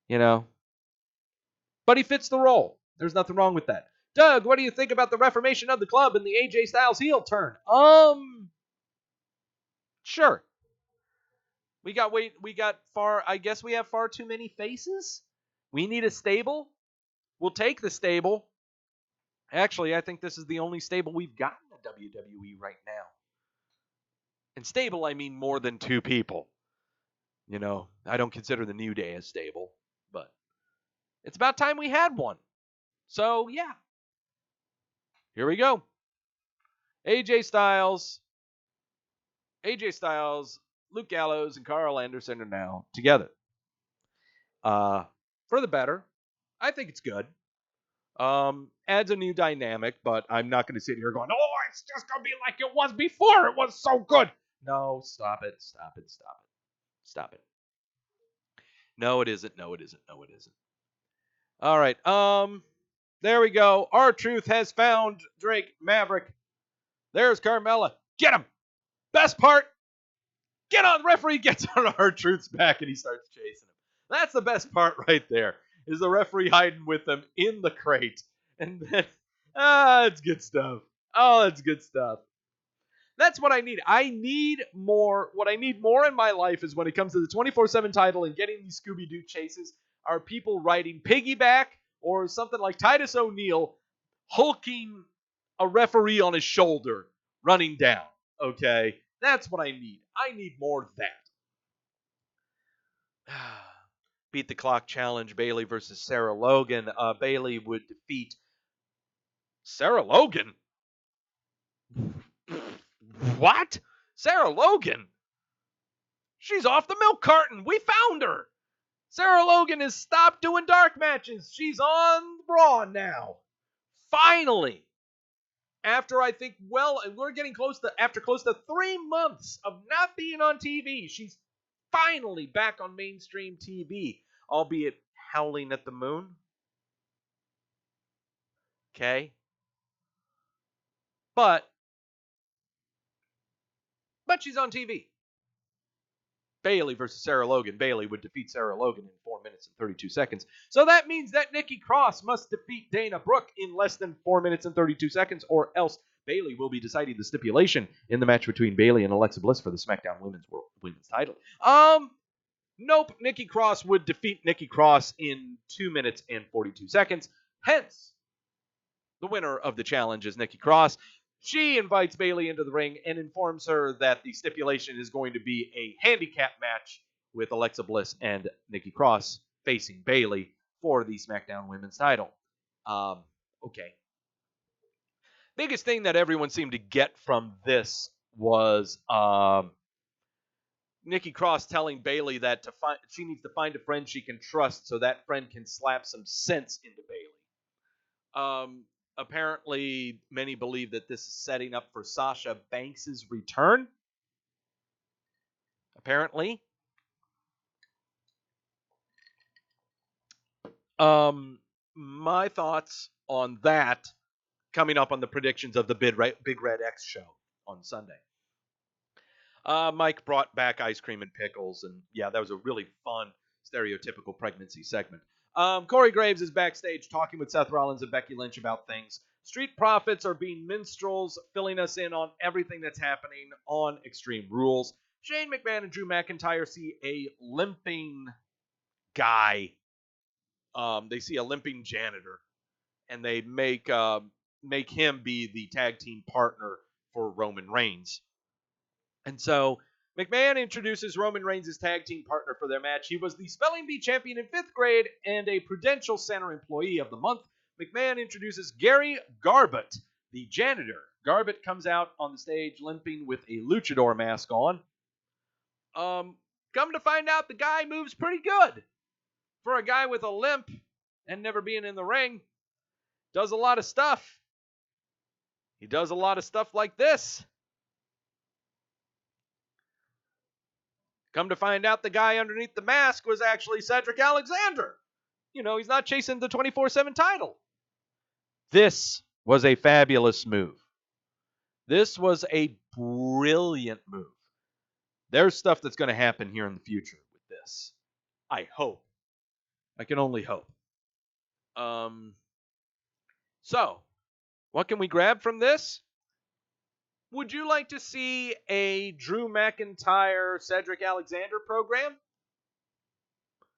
But he fits the role. There's nothing wrong with that. Doug, what do you think about the reformation of the club and the AJ Styles heel turn? Sure. We got I guess we have far too many faces. We need a stable. We'll take the stable. Actually, I think this is the only stable we've got in the WWE right now. And stable, I mean more than two people. I don't consider the New Day as stable, but it's about time we had one. So, yeah. Here we go. AJ Styles, Luke Gallows, and Carl Anderson are now together. For the better. I think it's good. Adds a new dynamic, but I'm not going to sit here going, oh, it's just going to be like it was before. It was so good. No, stop it. No, it isn't. All right. There we go. R-Truth has found Drake Maverick. There's Carmella. Get him. Best part. Get on. The referee gets on R-Truth's back and he starts chasing him. That's the best part right there. Is the referee hiding with them in the crate. And then, it's good stuff. Oh, that's good stuff. That's what I need. What I need more in my life is when it comes to the 24/7 title and getting these Scooby-Doo chases, are people riding piggyback or something like Titus O'Neil hulking a referee on his shoulder running down. Okay? That's what I need. I need more of that. Beat the Clock Challenge, Bayley versus Sarah Logan. Bayley would defeat Sarah Logan? What? Sarah Logan? She's off the milk carton. We found her. Sarah Logan has stopped doing dark matches. She's on Raw now. Finally. After I think, we're getting close to 3 months of not being on TV. She's finally back on mainstream TV, albeit howling at the moon. Okay. But she's on TV. Bayley versus Sarah Logan. Bayley would defeat Sarah Logan in 4 minutes and 32 seconds. So that means that Nikki Cross must defeat Dana Brooke in less than 4 minutes and 32 seconds, or else Bayley will be deciding the stipulation in the match between Bayley and Alexa Bliss for the SmackDown Women's title. Nope. Nikki Cross would defeat Nikki Cross in 2 minutes and 42 seconds. Hence, the winner of the challenge is Nikki Cross. She invites Bayley into the ring and informs her that the stipulation is going to be a handicap match with Alexa Bliss and Nikki Cross facing Bayley for the SmackDown Women's title. Okay. Biggest thing that everyone seemed to get from this was Nikki Cross telling Bayley that she needs to find a friend she can trust so that friend can slap some sense into Bayley. Apparently, many believe that this is setting up for Sasha Banks' return. Apparently. My thoughts on that coming up on the predictions of the Big Red X show on Sunday. Mike brought back ice cream and pickles, and yeah, that was a really fun, stereotypical pregnancy segment. Corey Graves is backstage talking with Seth Rollins and Becky Lynch about things. Street Profits are being minstrels, filling us in on everything that's happening on Extreme Rules. Shane McMahon and Drew McIntyre see a limping guy. They see a limping janitor, and they make him be the tag team partner for Roman Reigns. And so McMahon introduces Roman Reigns' tag team partner for their match. He was the Spelling Bee champion in 5th grade and a Prudential Center Employee of the Month. McMahon introduces Gary Garbett, the janitor. Garbett comes out on the stage limping with a luchador mask on. Come to find out, the guy moves pretty good. For a guy with a limp and never being in the ring, does a lot of stuff. He does a lot of stuff like this. Come to find out, the guy underneath the mask was actually Cedric Alexander. You know, he's not chasing the 24/7 title. This was a fabulous move. This was a brilliant move. There's stuff that's going to happen here in the future with this. I hope. I can only hope. So, what can we grab from this? Would you like to see a Drew McIntyre, Cedric Alexander program?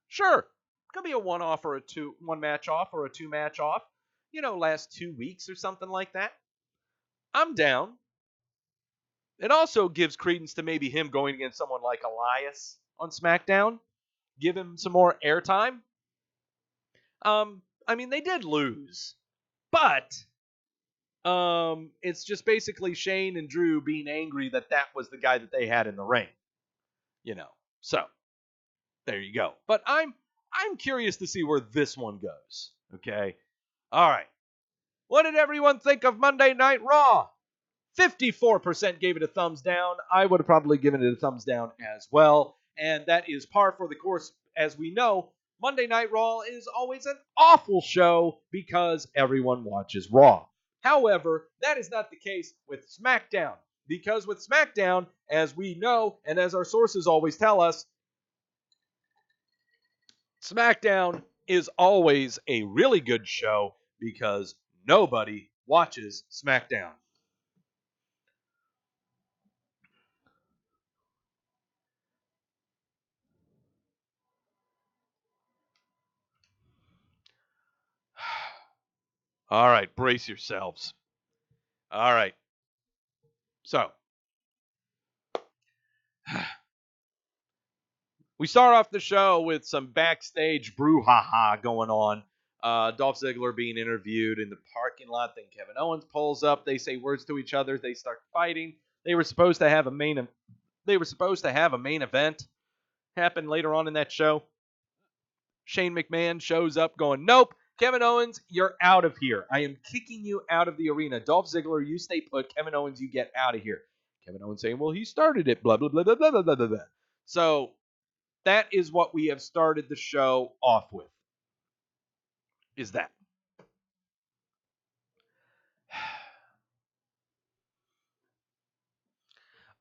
Sure. Could be a one-off or one match off or a 2-match off. You know, last 2 weeks or something like that. I'm down. It also gives credence to maybe him going against someone like Elias on SmackDown. Give him some more airtime. I mean, they did lose. But it's just basically Shane and Drew being angry that was the guy that they had in the ring. You know. So, there you go. But I'm curious to see where this one goes. Okay? All right. What did everyone think of Monday Night Raw? 54% gave it a thumbs down. I would have probably given it a thumbs down as well. And that is par for the course. As we know, Monday Night Raw is always an awful show because everyone watches Raw. However, that is not the case with SmackDown. Because with SmackDown, as we know, and as our sources always tell us, SmackDown is always a really good show because nobody watches SmackDown. All right, brace yourselves. All right. So, we start off the show with some backstage brouhaha going on. Dolph Ziggler being interviewed in the parking lot. Then Kevin Owens pulls up. They say words to each other. They start fighting. They were supposed to have a main event happen later on in that show. Shane McMahon shows up going, nope, Kevin Owens, you're out of here. I am kicking you out of the arena. Dolph Ziggler, you stay put. Kevin Owens, you get out of here. Kevin Owens saying, well, he started it, blah, blah, blah, blah, blah, blah, blah, blah. So that is what we have started the show off with. Is that.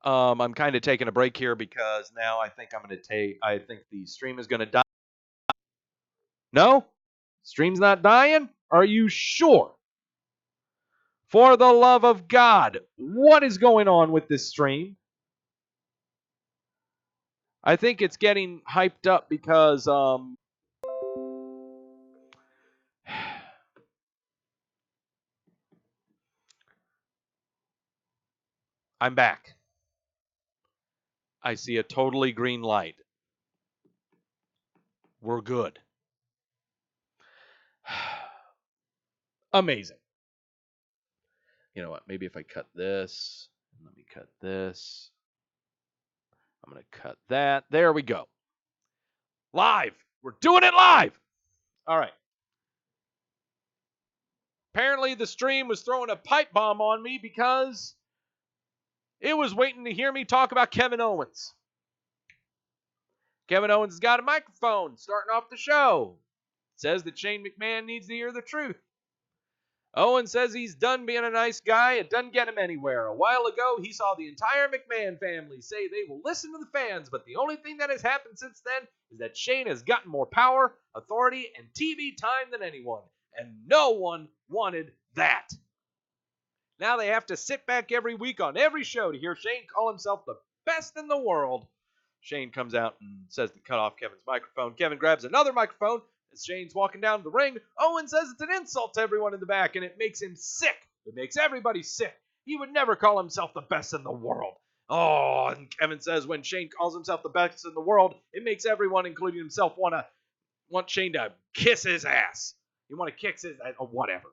I'm kind of taking a break here because now I think the stream is going to die. No? Stream's not dying? Are you sure? For the love of God, what is going on with this stream? I think it's getting hyped up because I'm back. I see a totally green light. We're good. Amazing. You know what? Maybe if I cut this, let me cut this. I'm going to cut that. There we go. Live. We're doing it live. All right. Apparently the stream was throwing a pipe bomb on me because it was waiting to hear me talk about Kevin Owens. Kevin Owens has got a microphone starting off the show. Says that Shane McMahon needs to hear the truth. Owens says he's done being a nice guy. It doesn't get him anywhere. A while ago, he saw the entire McMahon family say they will listen to the fans, but the only thing that has happened since then is that Shane has gotten more power, authority, and TV time than anyone, and no one wanted that. Now they have to sit back every week on every show to hear Shane call himself the best in the world. Shane comes out and says to cut off Kevin's microphone. Kevin grabs another microphone. As Shane's walking down the ring, Owen says it's an insult to everyone in the back, and it makes him sick. It makes everybody sick. He would never call himself the best in the world. Oh, and Kevin says when Shane calls himself the best in the world, it makes everyone, including himself, want Shane to kiss his ass. You want to kick his ass, or whatever.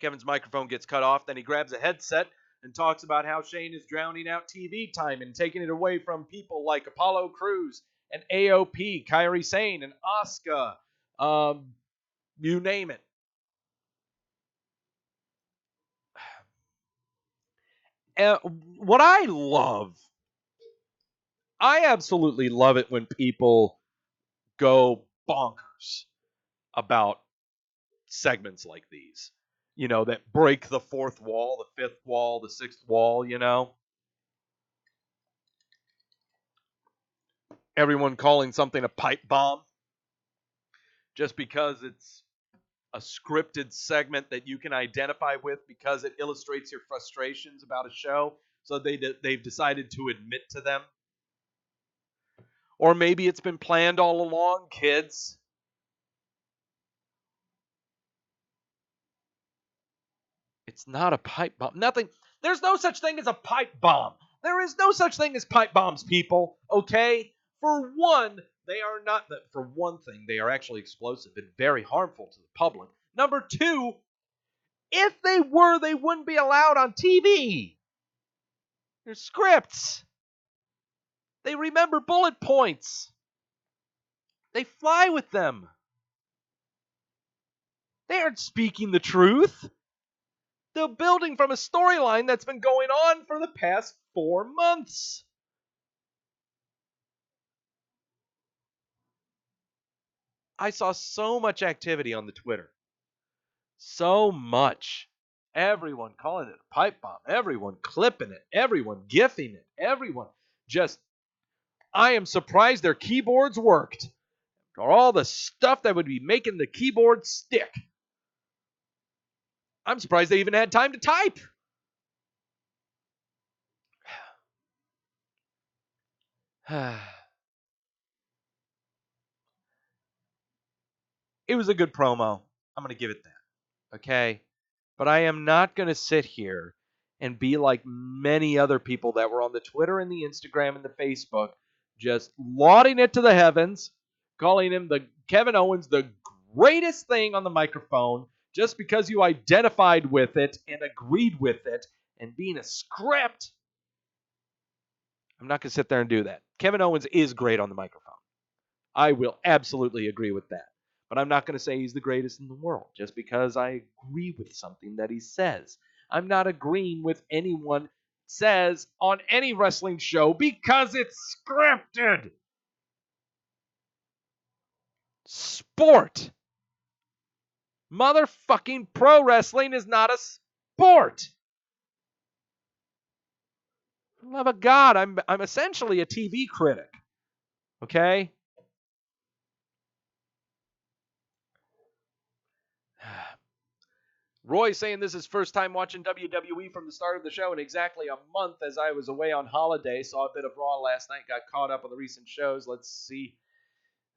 Kevin's microphone gets cut off. Then he grabs a headset and talks about how Shane is drowning out TV time and taking it away from people like Apollo Crews and AOP, Kairi Sane, and Asuka. You name it. What I absolutely love it when people go bonkers about segments like these. That break the fourth wall, the fifth wall, the sixth wall, Everyone calling something a pipe bomb just because it's a scripted segment that you can identify with because it illustrates your frustrations about a show. So they've decided to admit to them. Or maybe it's been planned all along, kids. It's not a pipe bomb. Nothing. There's no such thing as a pipe bomb. There is no such thing as pipe bombs, people. Okay? For one, they are not. For one thing, they are actually explosive and very harmful to the public. Number two, if they were, they wouldn't be allowed on TV. They're scripts. They remember bullet points. They fly with them. They aren't speaking the truth. They're building from a storyline that's been going on for the past 4 months. I saw so much activity on the Twitter. So much. Everyone calling it a pipe bomb. Everyone clipping it. Everyone gifting it. Everyone just... I am surprised their keyboards worked. Or all the stuff that would be making the keyboard stick. I'm surprised they even had time to type. It was a good promo. I'm going to give it that. Okay? But I am not going to sit here and be like many other people that were on the Twitter and the Instagram and the Facebook, just lauding it to the heavens, calling him Kevin Owens the greatest thing on the microphone just because you identified with it and agreed with it and being a script. I'm not going to sit there and do that. Kevin Owens is great on the microphone. I will absolutely agree with that. But I'm not going to say he's the greatest in the world just because I agree with something that he says. I'm not agreeing with anyone says on any wrestling show because it's scripted. Sport. Motherfucking pro wrestling is not a sport. For the love of God, I'm essentially a TV critic. Okay? Roy saying this is first time watching WWE from the start of the show in exactly a month as I was away on holiday. Saw a bit of Raw last night, got caught up on the recent shows. Let's see.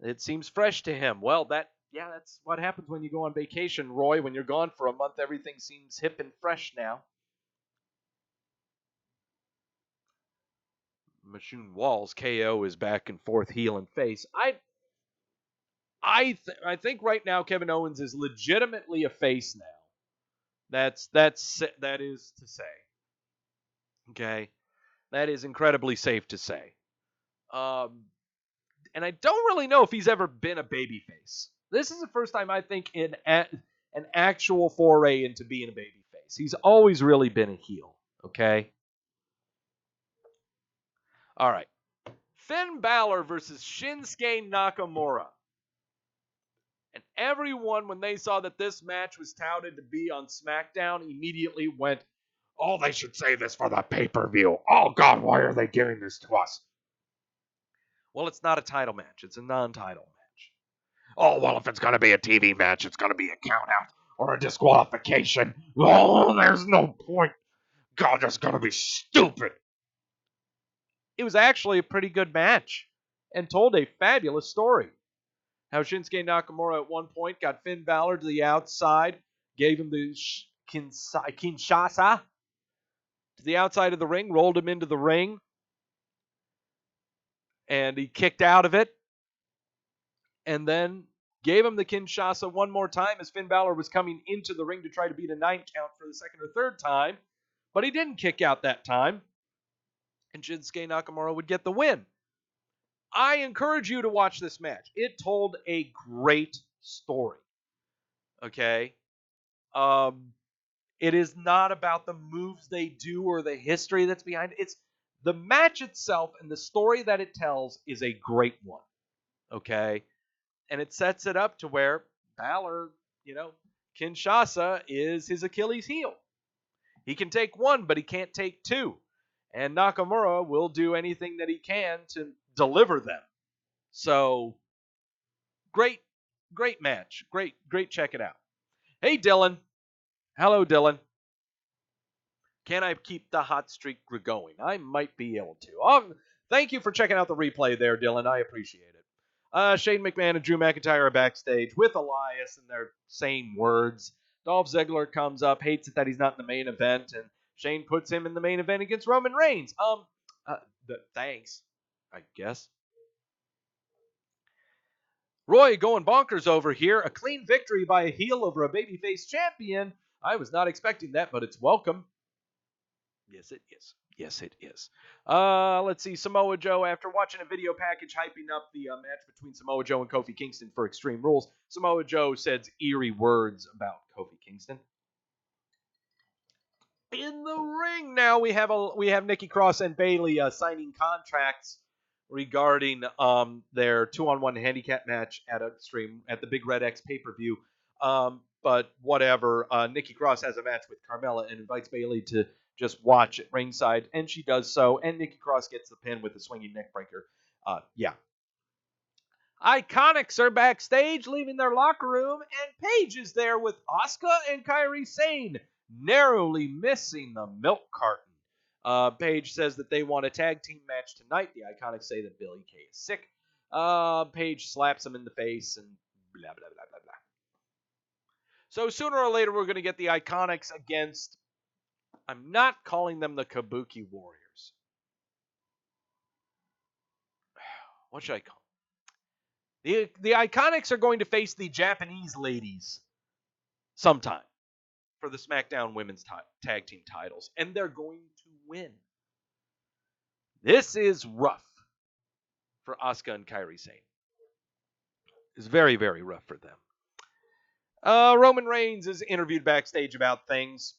It seems fresh to him. Well, that's what happens when you go on vacation, Roy. When you're gone for a month, everything seems hip and fresh now. Machine Walls KO is back and forth heel and face. I think right now Kevin Owens is legitimately a face now. That is to say. Okay, that is incredibly safe to say. And I don't really know if he's ever been a babyface. This is the first time I think in an actual foray into being a babyface. He's always really been a heel. Okay. All right. Finn Balor versus Shinsuke Nakamura. And everyone, when they saw that this match was touted to be on SmackDown, immediately went, "Oh, they should save this for the pay-per-view. Oh, God, why are they giving this to us?" Well, it's not a title match. It's a non-title match. Oh, well, if it's going to be a TV match, it's going to be a count-out or a disqualification. Oh, there's no point. God, that's going to be stupid. It was actually a pretty good match and told a fabulous story. How Shinsuke Nakamura at one point got Finn Balor to the outside, gave him the Kinshasa, to the outside of the ring, rolled him into the ring, and he kicked out of it, and then gave him the Kinshasa one more time as Finn Balor was coming into the ring to try to beat a 9 count for the second or third time, but he didn't kick out that time, and Shinsuke Nakamura would get the win. I encourage you to watch this match. It told a great story. Okay? It is not about the moves they do or the history that's behind it. It's the match itself, and the story that it tells is a great one. Okay? And it sets it up to where Balor, Kinshasa is his Achilles heel. He can take one, but he can't take two. And Nakamura will do anything that he can to deliver them. So, great match. Great, check it out. Hey, Dylan. Hello, Dylan. Can I keep the hot streak going? I might be able to. Thank you for checking out the replay there, Dylan. I appreciate it. Shane McMahon and Drew McIntyre are backstage with Elias, and they're saying words. Dolph Ziggler comes up, hates it that he's not in the main event, and Shane puts him in the main event against Roman Reigns. Thanks, I guess. Roy going bonkers over here. A clean victory by a heel over a babyface champion. I was not expecting that, but it's welcome. Yes, it is. Yes, it is. Let's see. Samoa Joe, after watching a video package hyping up the match between Samoa Joe and Kofi Kingston for Extreme Rules, Samoa Joe says eerie words about Kofi Kingston. In the ring now, we have Nikki Cross and Bayley signing contracts regarding their 2-on-1 handicap match at the Big Red X pay-per-view. But whatever, Nikki Cross has a match with Carmella and invites Bayley to just watch at ringside, and she does so, and Nikki Cross gets the pin with the swinging neckbreaker. Yeah. Iconics are backstage, leaving their locker room, and Paige is there with Asuka and Kairi Sane, narrowly missing the milk carton. Paige says that they want a tag team match tonight. The Iconics say that Billie Kay is sick. Paige slaps him in the face, and blah, blah, blah, blah, blah. So sooner or later, we're going to get the Iconics against... I'm not calling them the Kabuki Warriors. What should I call them? The Iconics are going to face the Japanese ladies sometime for the SmackDown Women's Tag Team titles, and they're going to win. This is rough for Asuka and Kairi Sane. It's very, very rough for them. Roman Reigns is interviewed backstage about things.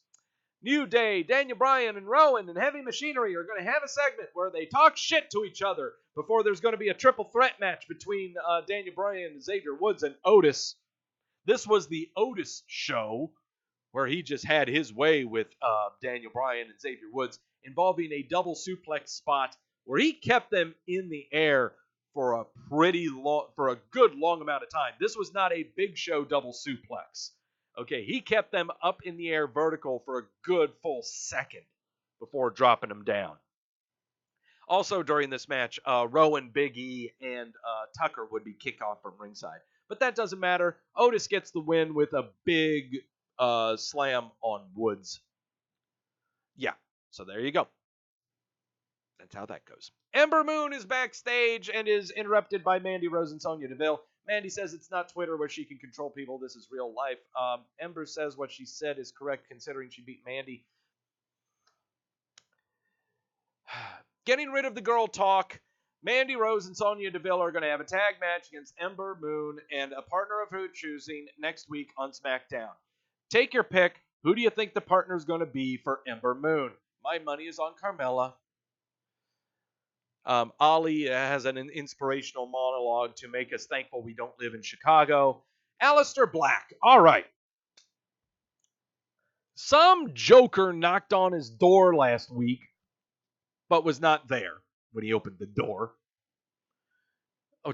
New Day, Daniel Bryan, and Rowan and Heavy Machinery are going to have a segment where they talk shit to each other before there's going to be a triple threat match between Daniel Bryan, Xavier Woods, and Otis. This was the Otis show where he just had his way with Daniel Bryan and Xavier Woods, involving a double suplex spot where he kept them in the air for a good long amount of time. This was not a Big Show double suplex. Okay, he kept them up in the air vertical for a good full second before dropping them down. Also during this match, Rowan, Big E, and Tucker would be kicked off from ringside. But that doesn't matter. Otis gets the win with a big slam on Woods. Yeah, so there you go. That's how that goes. Ember Moon is backstage and is interrupted by Mandy Rose and Sonya Deville. Mandy says it's not Twitter where she can control people. This is real life. Ember says what she said is correct considering she beat Mandy. Getting rid of the girl talk. Mandy Rose and Sonya Deville are going to have a tag match against Ember Moon and a partner of her choosing next week on SmackDown. Take your pick. Who do you think the partner is going to be for Ember Moon? My money is on Carmella. Ali has an inspirational monologue to make us thankful we don't live in Chicago. Aleister Black. All right. Some joker knocked on his door last week, but was not there when he opened the door.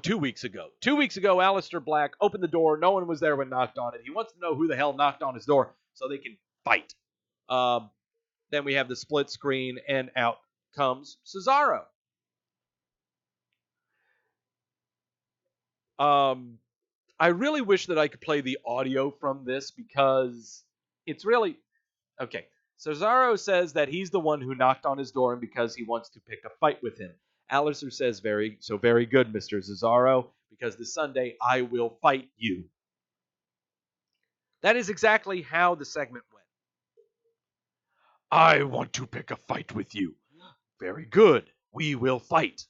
2 weeks ago. 2 weeks ago, Aleister Black opened the door. No one was there when knocked on it. He wants to know who the hell knocked on his door so they can fight. Then we have the split screen, and out comes Cesaro. I really wish that I could play the audio from this because it's really... Okay, Cesaro says that he's the one who knocked on his door and because he wants to pick a fight with him. Alistair says, very good, Mr. Cesaro, because this Sunday I will fight you. That is exactly how the segment went. I want to pick a fight with you. Very good. We will fight.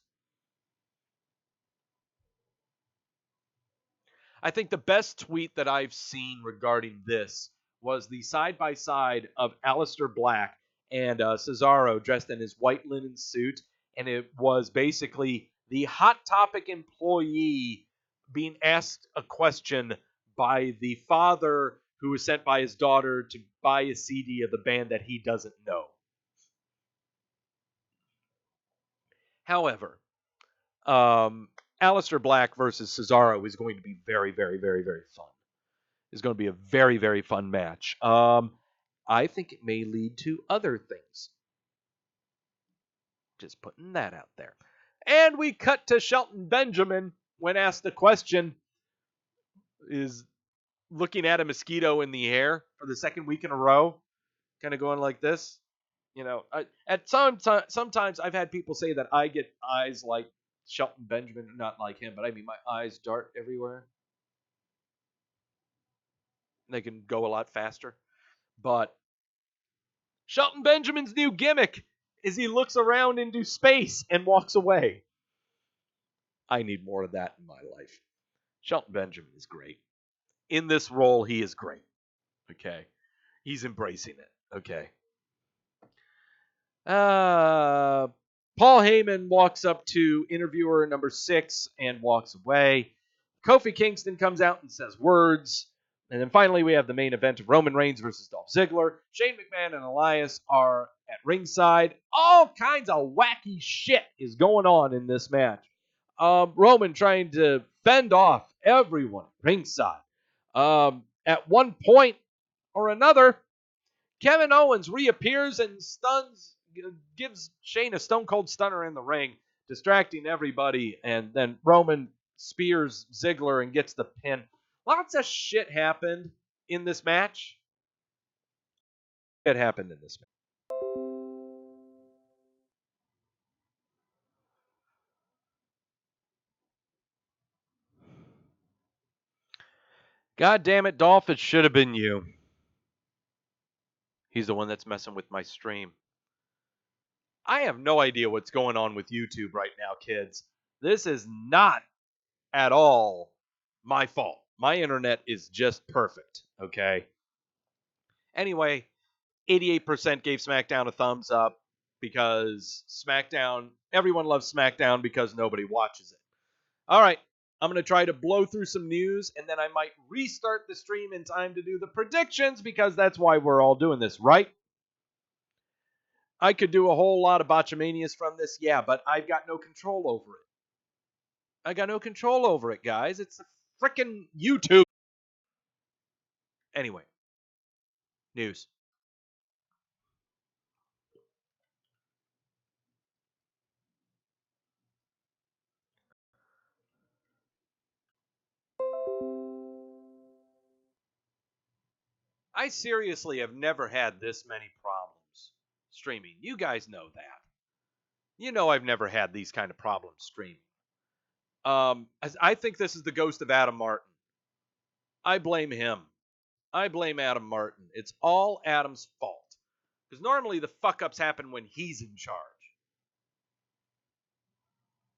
I think the best tweet that I've seen regarding this was the side-by-side of Aleister Black and Cesaro dressed in his white linen suit, and it was basically the Hot Topic employee being asked a question by the father who was sent by his daughter to buy a CD of the band that he doesn't know. However, Aleister Black versus Cesaro is going to be very, very, very, very fun. It's going to be a very, very fun match. I think it may lead to other things. Just putting that out there. And we cut to Shelton Benjamin when asked the question, is looking at a mosquito in the air for the second week in a row, kind of going like this. Sometimes I've had people say that I get eyes like Shelton Benjamin, not like him, but I mean my eyes dart everywhere. They can go a lot faster. But Shelton Benjamin's new gimmick is he looks around into space and walks away. I need more of that in my life. Shelton Benjamin is great. In this role, he is great. Okay. He's embracing it. Okay. Paul Heyman walks up to interviewer number 6 and walks away. Kofi Kingston comes out and says words. And then finally, we have the main event of Roman Reigns versus Dolph Ziggler. Shane McMahon and Elias are at ringside. All kinds of wacky shit is going on in this match. Roman trying to fend off everyone ringside. At one point or another, Kevin Owens reappears and gives Shane a stone cold stunner in the ring, distracting everybody, and then Roman spears Ziggler and gets the pin. Lots of shit happened in this match. It happened in this match. God damn it, Dolph, it should have been you. He's the one that's messing with my stream. I have no idea what's going on with YouTube right now, kids. This is not at all my fault. My internet is just perfect, okay? Anyway, 88% gave SmackDown a thumbs up because SmackDown, everyone loves SmackDown because nobody watches it. All right, I'm going to try to blow through some news, and then I might restart the stream in time to do the predictions because that's why we're all doing this, right? I could do a whole lot of botchamanias from this, yeah, but I've got no control over it. I got no control over it, guys. It's a freaking YouTube. Anyway, news. I seriously have never had this many problems streaming. You guys know that. You know I've never had these kind of problems streaming. I think this is the ghost of Adam Martin. I blame him. I blame Adam Martin. It's all Adam's fault. Because normally the fuck-ups happen when he's in charge.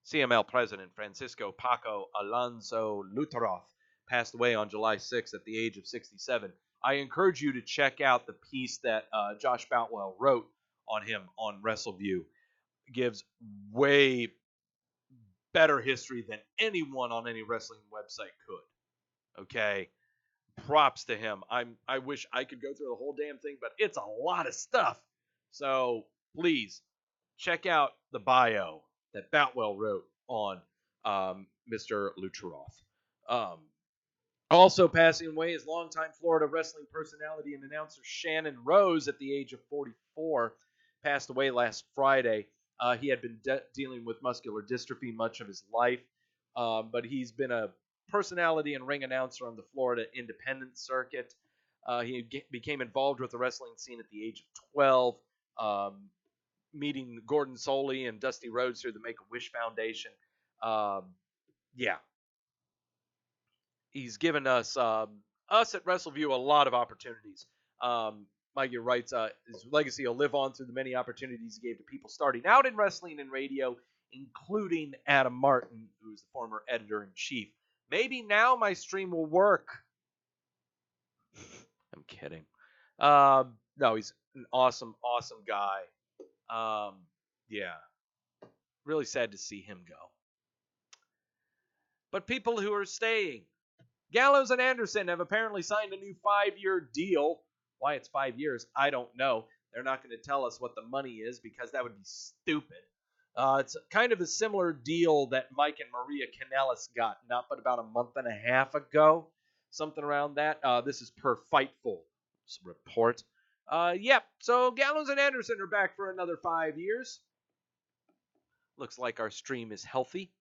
CML President Francisco Paco Alonso Luteroth passed away on July 6th at the age of 67. I encourage you to check out the piece that Josh Boutwell wrote on him on Wrestleview. It gives way better history than anyone on any wrestling website could. Okay? Props to him. I wish I could go through the whole damn thing, but it's a lot of stuff. So please check out the bio that Boutwell wrote on Mr. Luteroth. Also passing away is longtime Florida wrestling personality and announcer Shannon Rose at the age of 44. Passed away last Friday. He had been dealing with muscular dystrophy much of his life, but he's been a personality and ring announcer on the Florida independent circuit. He became involved with the wrestling scene at the age of 12, meeting Gordon Soley and Dusty Rhodes through the Make-A-Wish Foundation. Yeah, he's given us at Wrestleview a lot of opportunities. Mikey writes, his legacy will live on through the many opportunities he gave to people starting out in wrestling and radio, including Adam Martin, who is the former editor-in-chief. Maybe now my stream will work. I'm kidding. No, he's an awesome, awesome guy. Yeah. Really sad to see him go. But people who are staying. Gallows and Anderson have apparently signed a new 5-year deal. Why it's 5 years, I don't know. They're not going to tell us what the money is because that would be stupid. It's kind of a similar deal that Mike and Maria Kanellis got not but about a month and a half ago. Something around that. This is per Fightful's report. So Gallows and Anderson are back for another 5 years. Looks like our stream is healthy.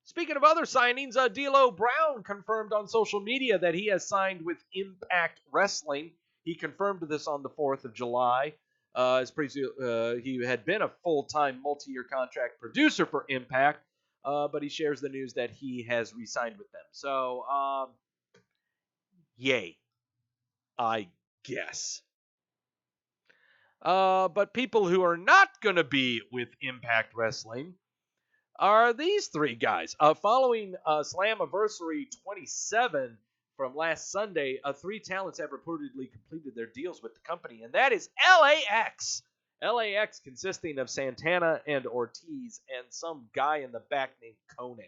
Speaking of other signings, D'Lo Brown confirmed on social media that he has signed with Impact Wrestling. He confirmed this on the 4th of July. He had been a full-time multi-year contract producer for Impact, but he shares the news that he has re-signed with them. So, yay, I guess. But people who are not going to be with Impact Wrestling are these three guys. Following Slammiversary 27 from last Sunday, 3 talents have reportedly completed their deals with the company, and that is LAX. LAX consisting of Santana and Ortiz and some guy in the back named Conan.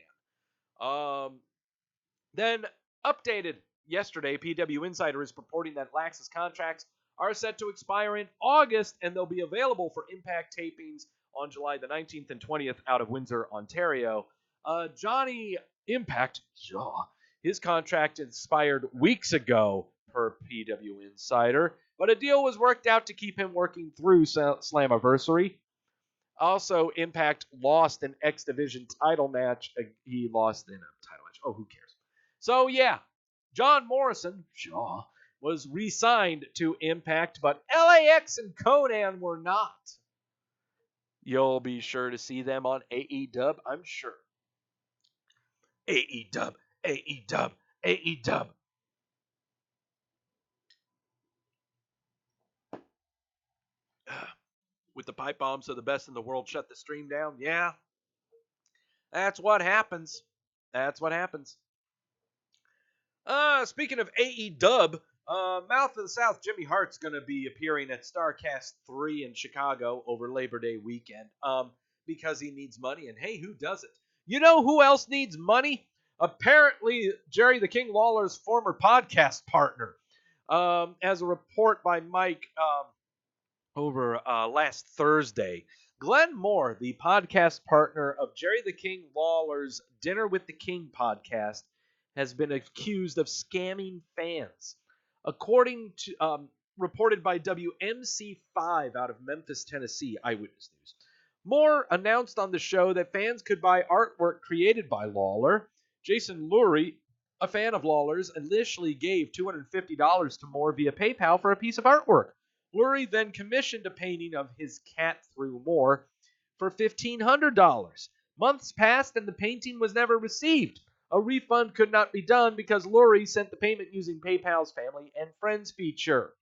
Then updated yesterday, PW Insider is purporting that Lax's contracts are set to expire in August, and they'll be available for Impact tapings on July the 19th and 20th out of Windsor, Ontario. Johnny Impact, his contract expired weeks ago per PW Insider, but a deal was worked out to keep him working through Slammiversary. Also, Impact lost an X Division title match. He lost in a title match. Oh, who cares? So, yeah, John Morrison, was re-signed to Impact, but LAX and Conan were not. You'll be sure to see them on AEW, I'm sure. AEW, AEW, AEW. With the pipe bombs so the best in the world shut the stream down? Yeah. That's what happens. That's what happens. Speaking of AEW, Mouth of the South, Jimmy Hart's going to be appearing at StarCast 3 in Chicago over Labor Day weekend because he needs money. And hey, who doesn't? You know who else needs money? Apparently, Jerry the King Lawler's former podcast partner. As a report by Mike over last Thursday, Glenn Moore, the podcast partner of Jerry the King Lawler's Dinner with the King podcast, has been accused of scamming fans. According to reported by WMC5 out of Memphis, Tennessee, Eyewitness News, Moore announced on the show that fans could buy artwork created by Lawler. Jason Lurie, a fan of Lawler's, initially gave $250 to Moore via PayPal for a piece of artwork. Lurie then commissioned a painting of his cat through Moore for $1,500. Months passed and the painting was never received. A refund could not be done because Lurie sent the payment using PayPal's Family and Friends feature.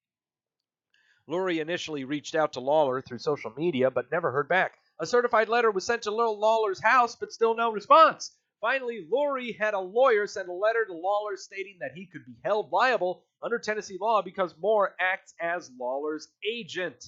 Lurie initially reached out to Lawler through social media, but never heard back. A certified letter was sent to Lawler's house, but still no response. Finally, Lurie had a lawyer send a letter to Lawler stating that he could be held liable under Tennessee law because Moore acts as Lawler's agent.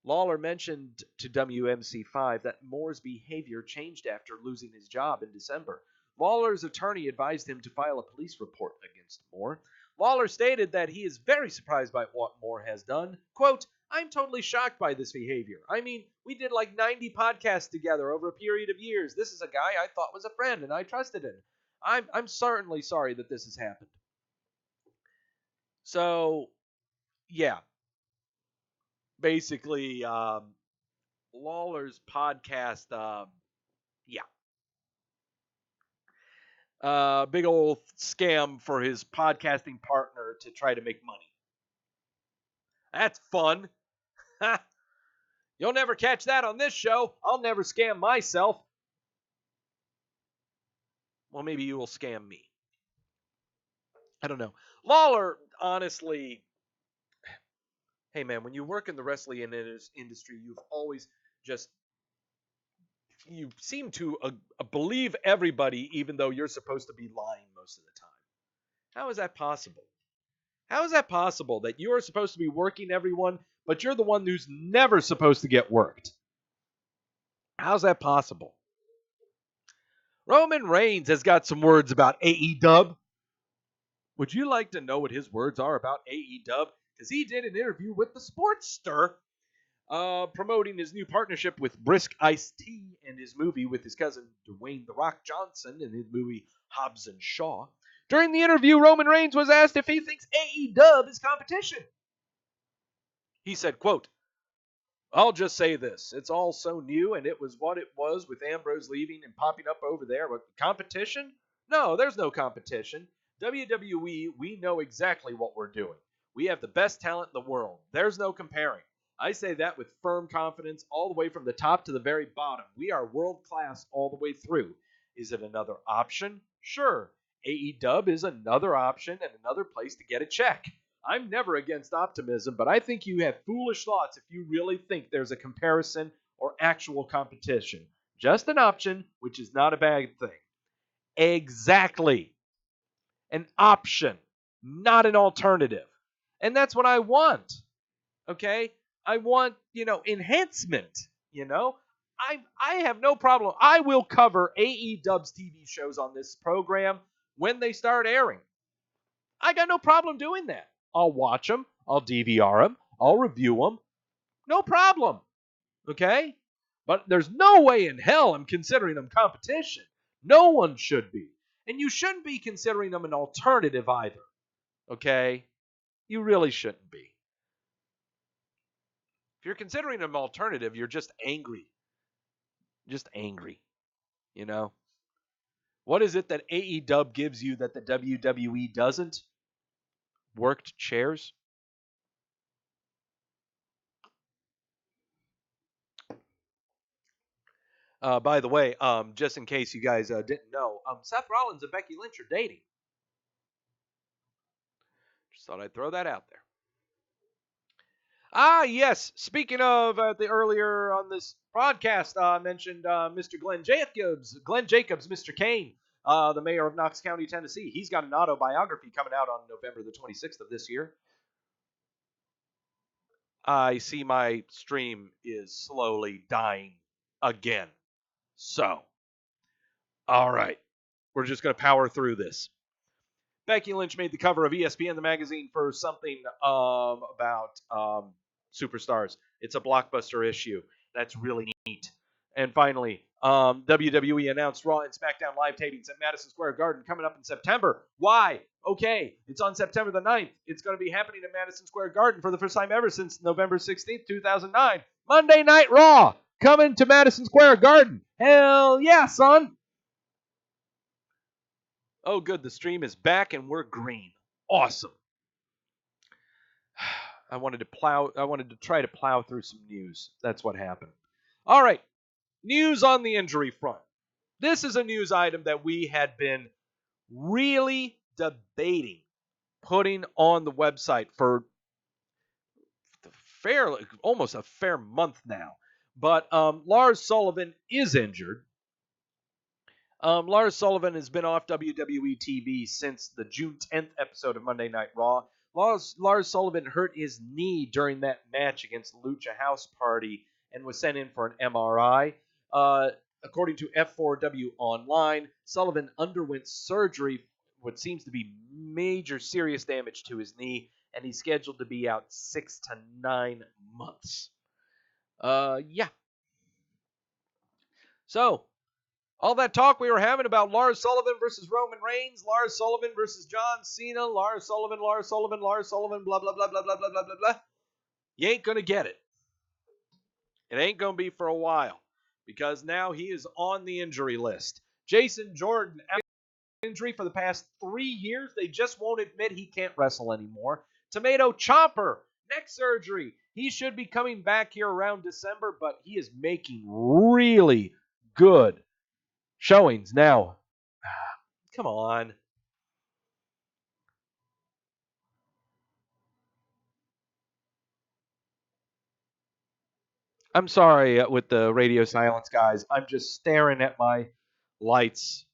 Lawler mentioned to WMC5 that Moore's behavior changed after losing his job in December. Lawler's attorney advised him to file a police report against Moore. Lawler stated that he is very surprised by what Moore has done. Quote, I'm totally shocked by this behavior. I mean, we did like 90 podcasts together over a period of years. This is a guy I thought was a friend and I trusted him. I'm certainly sorry that this has happened. So, yeah. Basically, Lawler's podcast, big old scam for his podcasting partner to try to make money. That's fun. You'll never catch that on this show. I'll never scam myself. Well, maybe you will scam me. I don't know. Lawler, honestly, hey man, when you work in the wrestling industry, you've always just you seem to believe everybody, even though you're supposed to be lying most of the time. How is that possible? How is that possible that you are supposed to be working everyone, but you're the one who's never supposed to get worked? How's that possible? Roman Reigns has got some words about AEW. Would you like to know what his words are about AEW? Because he did an interview with the Sportster, promoting his new partnership with Brisk Ice-T and his movie with his cousin Dwayne The Rock Johnson in his movie Hobbs and Shaw. During the interview, Roman Reigns was asked if he thinks AEW is competition. He said, quote, I'll just say this. It's all so new, and it was what it was with Ambrose leaving and popping up over there. But competition? No, there's no competition. WWE, we know exactly what we're doing. We have the best talent in the world. There's no comparing. I say that with firm confidence all the way from the top to the very bottom. We are world class all the way through. Is it another option? Sure. AEW is another option and another place to get a check. I'm never against optimism, but I think you have foolish thoughts if you really think there's a comparison or actual competition. Just an option, which is not a bad thing. Exactly. An option, not an alternative. And that's what I want. Okay? I want, enhancement, I have no problem. I will cover AEW's TV shows on this program when they start airing. I got no problem doing that. I'll watch them. I'll DVR them. I'll review them. No problem. Okay? But there's no way in hell I'm considering them competition. No one should be. And you shouldn't be considering them an alternative either. Okay? You really shouldn't be. If you're considering them alternative, you're just angry. Just angry. What is it that AEW gives you that the WWE doesn't? Worked chairs? By the way, just in case you guys didn't know, Seth Rollins and Becky Lynch are dating. Just thought I'd throw that out there. Ah, yes. Speaking of the earlier on this broadcast, I mentioned Mr. Glenn Jacobs, Mr. Kane, the mayor of Knox County, Tennessee. He's got an autobiography coming out on November the 26th of this year. I see my stream is slowly dying again. So, all right. We're just going to power through this. Becky Lynch made the cover of ESPN, the magazine, for something about superstars. It's a blockbuster issue. That's really neat. And finally, WWE announced Raw and SmackDown live tapings at Madison Square Garden coming up in September. Why? Okay, it's on September the 9th. It's going to be happening at Madison Square Garden for the first time ever since November 16th, 2009. Monday Night Raw coming to Madison Square Garden. Hell yeah, son. Oh, good. The stream is back and we're green. Awesome. I wanted to try to plow through some news. That's what happened. All right. News on the injury front. This is a news item that we had been really debating putting on the website for almost a fair month now. But Lars Sullivan is injured. Lars Sullivan has been off WWE TV since the June 10th episode of Monday Night Raw. Lars Sullivan hurt his knee during that match against Lucha House Party and was sent in for an MRI. According to F4W Online, Sullivan underwent surgery, what seems to be major serious damage to his knee, and he's scheduled to be out 6 to 9 months. Yeah. So, all that talk we were having about Lars Sullivan versus Roman Reigns, Lars Sullivan versus John Cena, Lars Sullivan, blah, blah, blah, blah, blah, blah, blah, blah, blah. You ain't going to get it. It ain't going to be for a while because now he is on the injury list. Jason Jordan injury for the past 3 years. They just won't admit he can't wrestle anymore. Tomato Chopper, neck surgery. He should be coming back here around December, but he is making really good showings now. Come on. I'm sorry with the radio silence, guys. I'm just staring at my lights.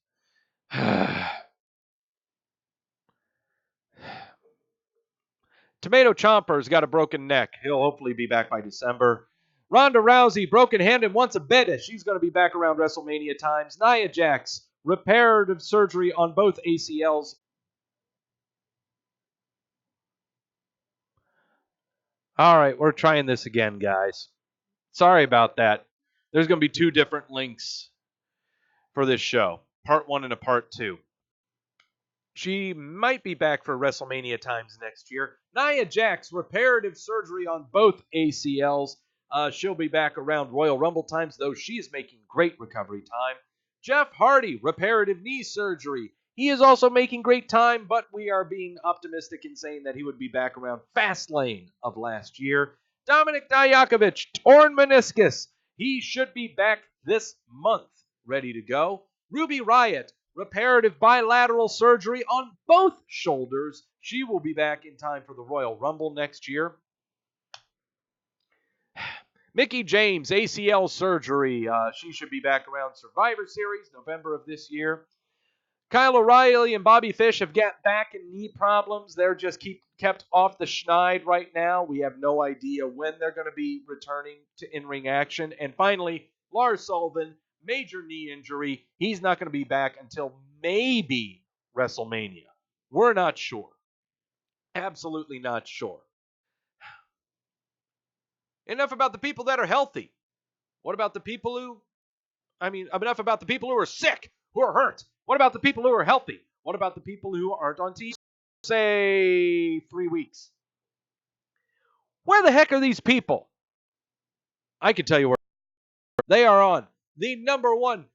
Tomato Chomper's got a broken neck. He'll hopefully be back by December. Ronda Rousey, broken hand and wants a bed. She's going to be back around WrestleMania times. Nia Jax, reparative surgery on both ACLs. All right, we're trying this again, guys. Sorry about that. There's going to be 2 different links for this show. Part 1 and a part 2. She might be back for WrestleMania times next year. Nia Jax, reparative surgery on both ACLs. She'll be back around Royal Rumble times, though she is making great recovery time. Jeff Hardy, reparative knee surgery. He is also making great time, but we are being optimistic in saying that he would be back around Fastlane of last year. Dominik Dijakovic, torn meniscus. He should be back this month, ready to go. Ruby Riott, reparative bilateral surgery on both shoulders. She will be back in time for the Royal Rumble next year. Mickie James, ACL surgery. She should be back around Survivor Series, November of this year. Kyle O'Reilly and Bobby Fish have got back and knee problems. They're just kept off the schneid right now. We have no idea when they're going to be returning to in-ring action. And finally, Lars Sullivan, major knee injury. He's not going to be back until maybe WrestleMania. We're not sure. Absolutely not sure. Enough about the people that are healthy. What about the people enough about the people who are sick, who are hurt. What about the people who are healthy? What about the people who aren't on TV? Say 3 weeks. Where the heck are these people? I can tell you where they are on the number one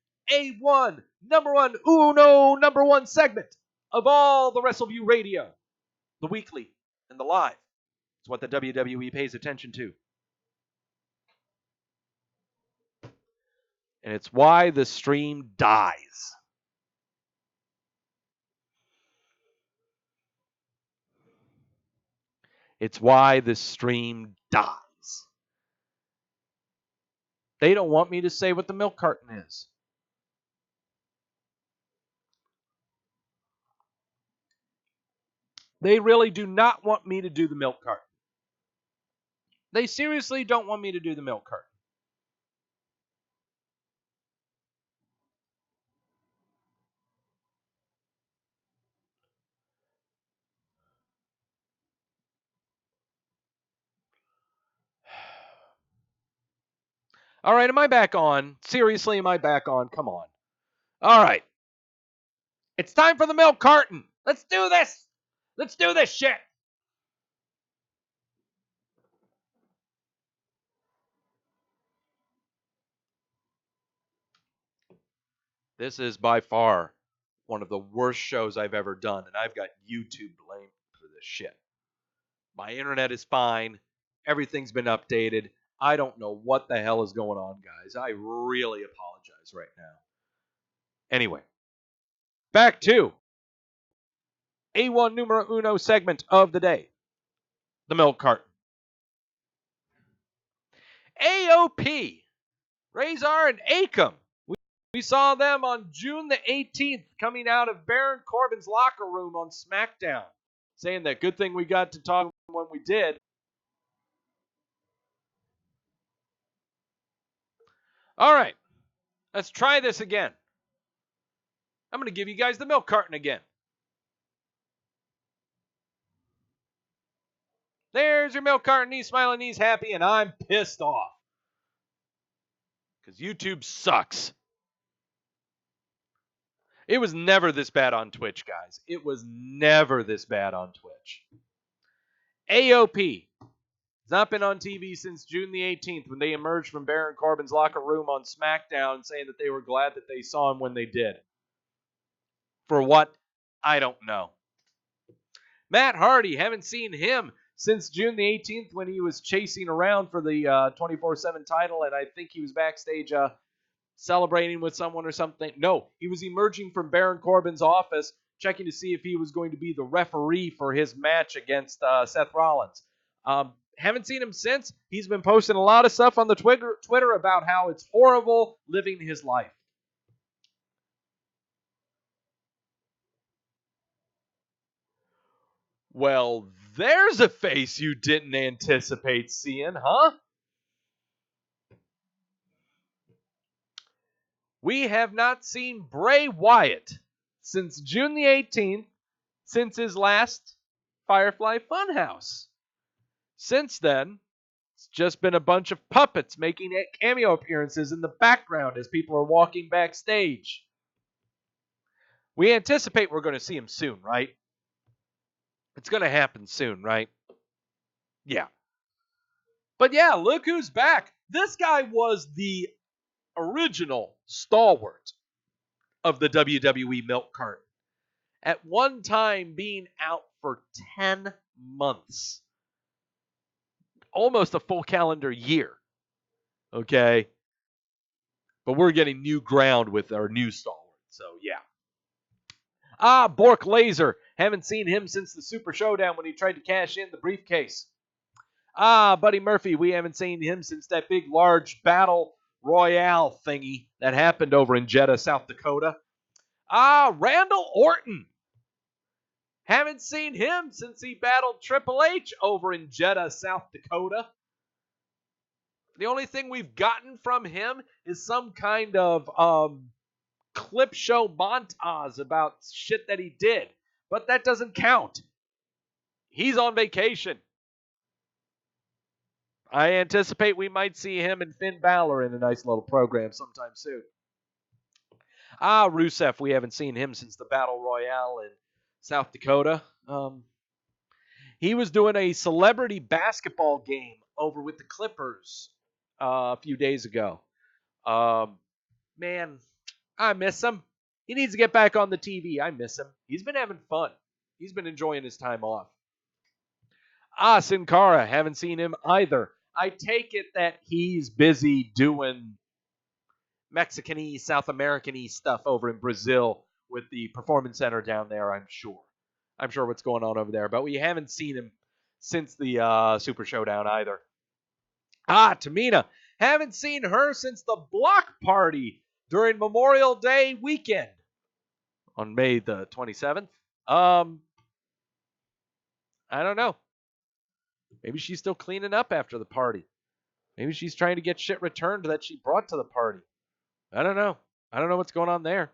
segment of all the Wrestleview radio, the weekly and the live. It's what the WWE pays attention to. And it's why the stream dies. It's why the stream dies. They don't want me to say what the milk carton is. They really do not want me to do the milk carton. They seriously don't want me to do the milk carton. All right, am I back on? Seriously, am I back on? Come on. All right. It's time for the milk carton. Let's do this. Let's do this shit. This is by far one of the worst shows I've ever done, and I've got YouTube blamed for this shit. My internet is fine. Everything's been updated. I don't know what the hell is going on, guys. I really apologize right now. Anyway, back to A1 numero uno segment of the day. The milk carton. AOP, Razor and Akam. We saw them on June the 18th coming out of Baron Corbin's locker room on SmackDown, saying that good thing we got to talk when we did. All right, let's try this again. I'm going to give you guys the milk carton again. There's your milk carton. He's smiling, he's happy, and I'm pissed off. Because YouTube sucks. It was never this bad on Twitch, guys. It was never this bad on Twitch. AOP has not been on TV since June the 18th when they emerged from Baron Corbin's locker room on SmackDown saying that they were glad that they saw him when they did. For what? I don't know. Matt Hardy, haven't seen him since June the 18th when he was chasing around for the 24/7 title, and I think he was backstage celebrating with someone or something. No, he was emerging from Baron Corbin's office, checking to see if he was going to be the referee for his match against Seth Rollins. Haven't seen him since. He's been posting a lot of stuff on the Twitter about how it's horrible living his life. Well, there's a face you didn't anticipate seeing, huh? We have not seen Bray Wyatt since June the 18th, since his last Firefly Funhouse. Since then, it's just been a bunch of puppets making cameo appearances in the background as people are walking backstage. We anticipate we're going to see him soon, right? It's going to happen soon, right? Yeah. But yeah, look who's back. This guy was the original stalwart of the WWE Milk Carton. At one time being out for 10 months. Almost a full calendar year. Okay? But we're getting new ground with our new stalwart. So, yeah. Bork Laser. Haven't seen him since the Super Showdown when he tried to cash in the briefcase. Buddy Murphy. We haven't seen him since that big, large battle royale thingy that happened over in Jeddah, South Dakota. Randall Orton. Haven't seen him since he battled Triple H over in Jeddah, South Dakota. The only thing we've gotten from him is some kind of clip show montage about shit that he did. But that doesn't count. He's on vacation. I anticipate we might see him and Finn Balor in a nice little program sometime soon. Rusev, we haven't seen him since the Battle Royale in South Dakota. He was doing a celebrity basketball game over with the Clippers a few days ago. Man, I miss him. He needs to get back on the TV. I miss him. He's been having fun. He's been enjoying his time off. Sin Cara, haven't seen him either. I take it that he's busy doing Mexican-y, South American-y stuff over in Brazil with the Performance Center down there, I'm sure. I'm sure what's going on over there. But we haven't seen him since the Super Showdown either. Tamina. Haven't seen her since the block party during Memorial Day weekend on May the 27th. I don't know. Maybe she's still cleaning up after the party. Maybe she's trying to get shit returned that she brought to the party. I don't know. I don't know what's going on there.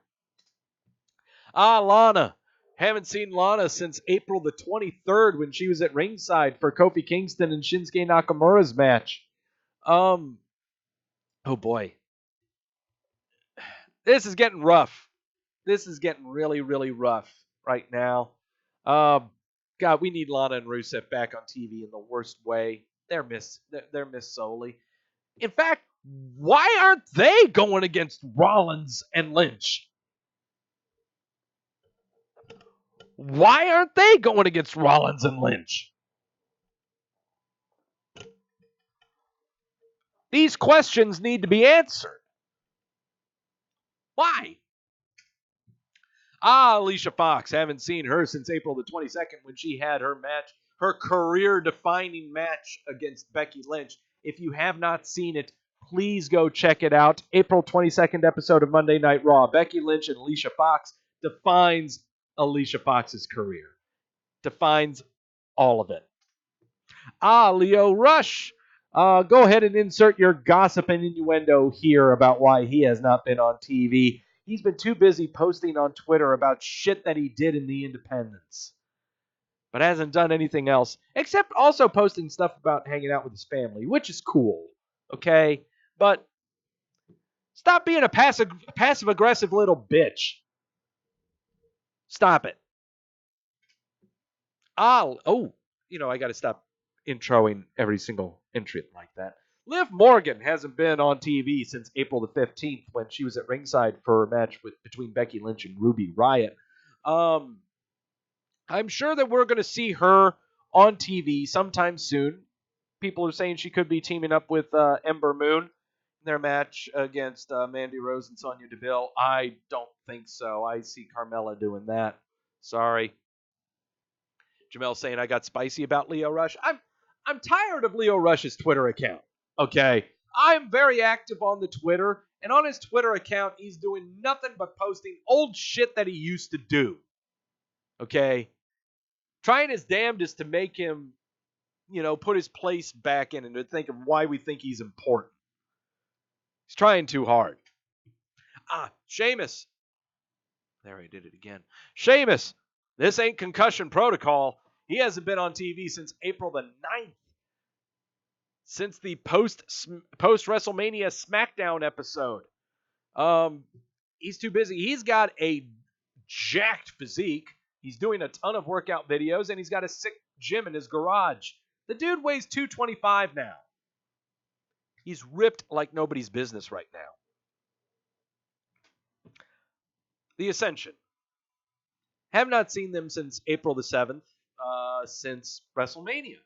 Lana. Haven't seen Lana since April the 23rd when she was at ringside for Kofi Kingston and Shinsuke Nakamura's match. Oh boy. This is getting rough. This is getting really, really rough right now. God, we need Lana and Rusev back on TV in the worst way. They're missed solely. In fact, why aren't they going against Rollins and Lynch? Why aren't they going against Rollins and Lynch? These questions need to be answered. Why? Alicia Fox. Haven't seen her since April the 22nd when she had her match, her career-defining match against Becky Lynch. If you have not seen it, please go check it out. April 22nd episode of Monday Night Raw. Becky Lynch and Alicia Fox defines Alicia Fox's career. Defines all of it. Leo Rush. Go ahead and insert your gossip and innuendo here about why he has not been on TV. He's been too busy posting on Twitter about shit that he did in the Independents. But hasn't done anything else, except also posting stuff about hanging out with his family, which is cool. Okay? But stop being a passive-aggressive little bitch. Stop it. I got to stop introing every single entrant like that. Liv Morgan hasn't been on TV since April the 15th when she was at ringside for a match between Becky Lynch and Ruby Riott. I'm sure that we're going to see her on TV sometime soon. People are saying she could be teaming up with Ember Moon in their match against Mandy Rose and Sonya Deville. I don't think so. I see Carmella doing that. Sorry. Jamel saying I got spicy about Leo Rush. I'm tired of Leo Rush's Twitter account. Okay. I'm very active on the Twitter, and on his Twitter account, he's doing nothing but posting old shit that he used to do. Okay. Trying his damnedest to make him, put his place back in and to think of why we think he's important. He's trying too hard. Sheamus. There, I did it again. Sheamus. This ain't concussion protocol. He hasn't been on TV since April the 9th. Since the post WrestleMania SmackDown episode. He's too busy. He's got a jacked physique. He's doing a ton of workout videos, and he's got a sick gym in his garage. The dude weighs 225 now. He's ripped like nobody's business right now. The Ascension. Have not seen them since April the 7th, since WrestleMania,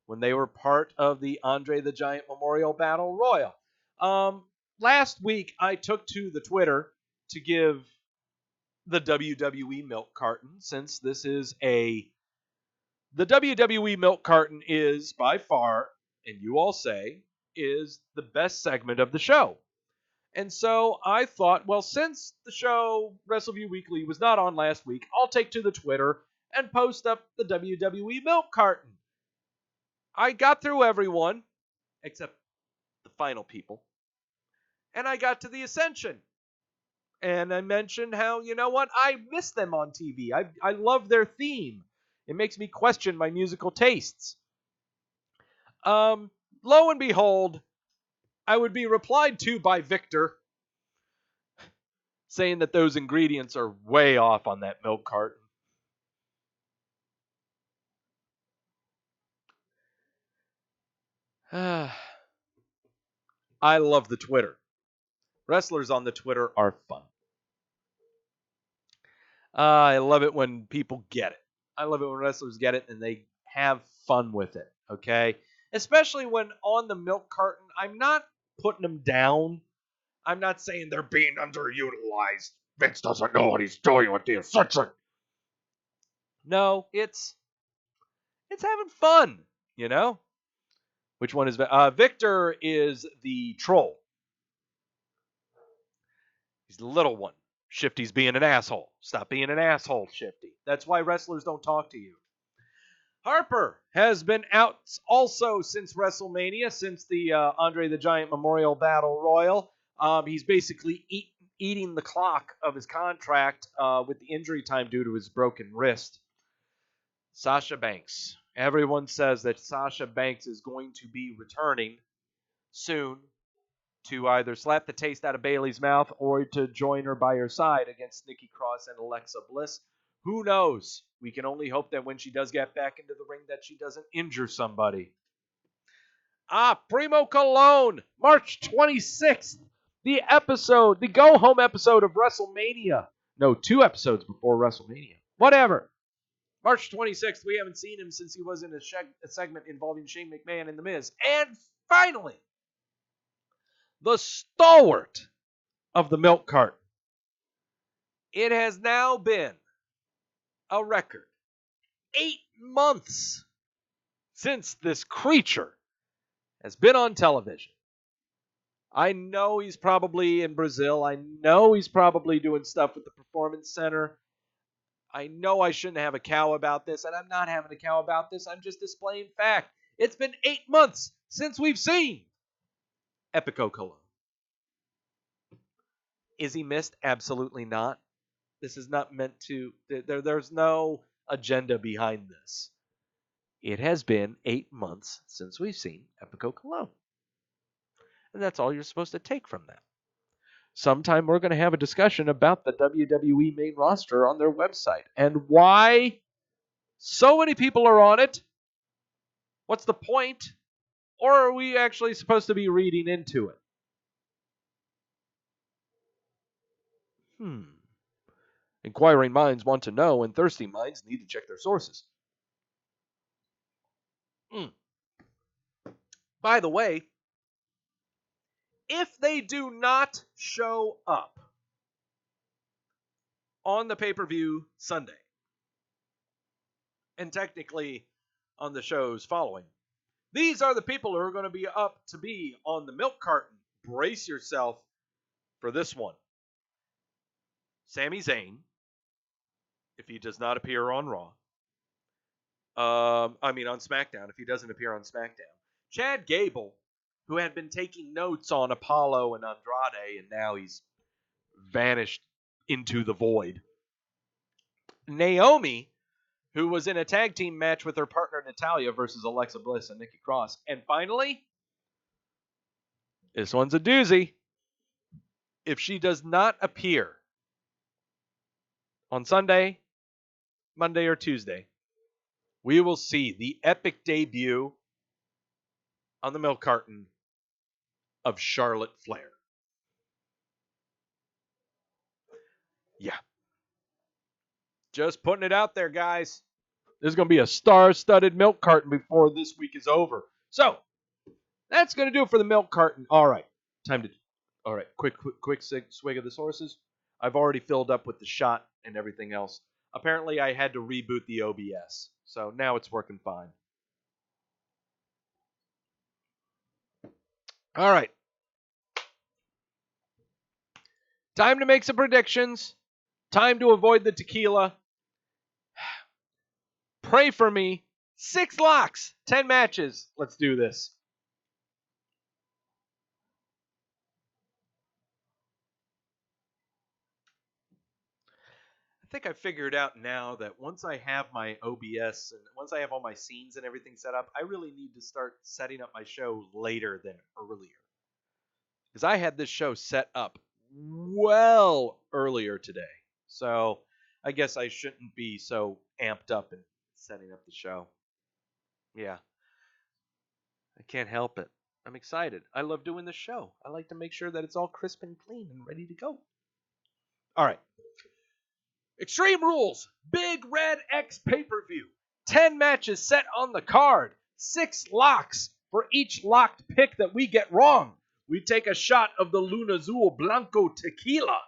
when they were part of the Andre the Giant Memorial Battle Royal. Last week, I took to the Twitter to give the WWE Milk Carton, since this is the WWE Milk Carton is by far, and you all say, is the best segment of the show. And so I thought, well, since the show Wrestleview Weekly was not on last week, I'll take to the Twitter and post up the WWE Milk Carton. I got through everyone, except the final people, and I got to the Ascension. And I mentioned how, you know what, I miss them on TV. I love their theme. It makes me question my musical tastes. Lo and behold, I would be replied to by Victor, saying that those ingredients are way off on that milk carton. I love the Twitter. Wrestlers on the Twitter are fun. I love it when people get it. I love it when wrestlers get it and they have fun with it, okay? Especially when on the milk carton, I'm not putting them down. I'm not saying they're being underutilized. Vince doesn't know what he's doing with the Ascension. No, it's having fun, you know? Which one is Victor is the troll. He's the little one. Shifty's being an asshole. Stop being an asshole, Shifty. That's why wrestlers don't talk to you. Harper has been out also since WrestleMania, since the Andre the Giant Memorial Battle Royal. He's basically eating the clock of his contract with the injury time due to his broken wrist. Sasha Banks. Everyone says that Sasha Banks is going to be returning soon to either slap the taste out of Bayley's mouth or to join her by her side against Nikki Cross and Alexa Bliss. Who knows? We can only hope that when she does get back into the ring that she doesn't injure somebody. Primo Cologne, March 26th, the go-home episode of WrestleMania. No, 2 episodes before WrestleMania. Whatever. March 26th, we haven't seen him since he was in a segment involving Shane McMahon and The Miz. And finally, the stalwart of the milk carton. It has now been a record 8 months since this creature has been on television. I know he's probably in Brazil. I know he's probably doing stuff with the Performance Center. I know I shouldn't have a cow about this, and I'm not having a cow about this. I'm just displaying fact. It's been 8 months since we've seen Epico Cologne. Is he missed? Absolutely not. This is not meant to... There's no agenda behind this. It has been 8 months since we've seen Epico Cologne. And that's all you're supposed to take from that. Sometime we're going to have a discussion about the WWE main roster on their website and why so many people are on it. What's the point? Or are we actually supposed to be reading into it? Inquiring minds want to know, and thirsty minds need to check their sources. By the way, if they do not show up on the pay-per-view Sunday, and technically on the shows following, these are the people who are going to be up to be on the Milk Carton. Brace yourself for this one. Sami Zayn, if he does not appear on Raw. On SmackDown, if he doesn't appear on SmackDown. Chad Gable, who had been taking notes on Apollo and Andrade, and now he's vanished into the void. Naomi, who was in a tag team match with her partner Natalya versus Alexa Bliss and Nikki Cross. And finally, this one's a doozy. If she does not appear on Sunday, Monday, or Tuesday, we will see the epic debut on the Milk Carton of Charlotte Flair. Yeah. Just putting it out there, guys. There's going to be a star-studded Milk Carton before this week is over. So, that's going to do it for the Milk Carton. All right. Quick swig of the sources. I've already filled up with the shot and everything else. Apparently, I had to reboot the OBS. So, now it's working fine. All right. Time to make some predictions. Time to avoid the tequila. Pray for me. 6 locks. 10 matches. Let's do this. I think I figured out now that once I have my OBS and once I have all my scenes and everything set up, I really need to start setting up my show later than earlier. Because I had this show set up well earlier today. So I guess I shouldn't be so amped up in setting up the show. Yeah. I can't help it. I'm excited. I love doing the show. I like to make sure that it's all crisp and clean and ready to go. All right. Extreme Rules. Big Red X pay-per-view. 10 matches set on the card. 6 locks. For each locked pick that we get wrong, we take a shot of the Luna Azul Blanco tequila.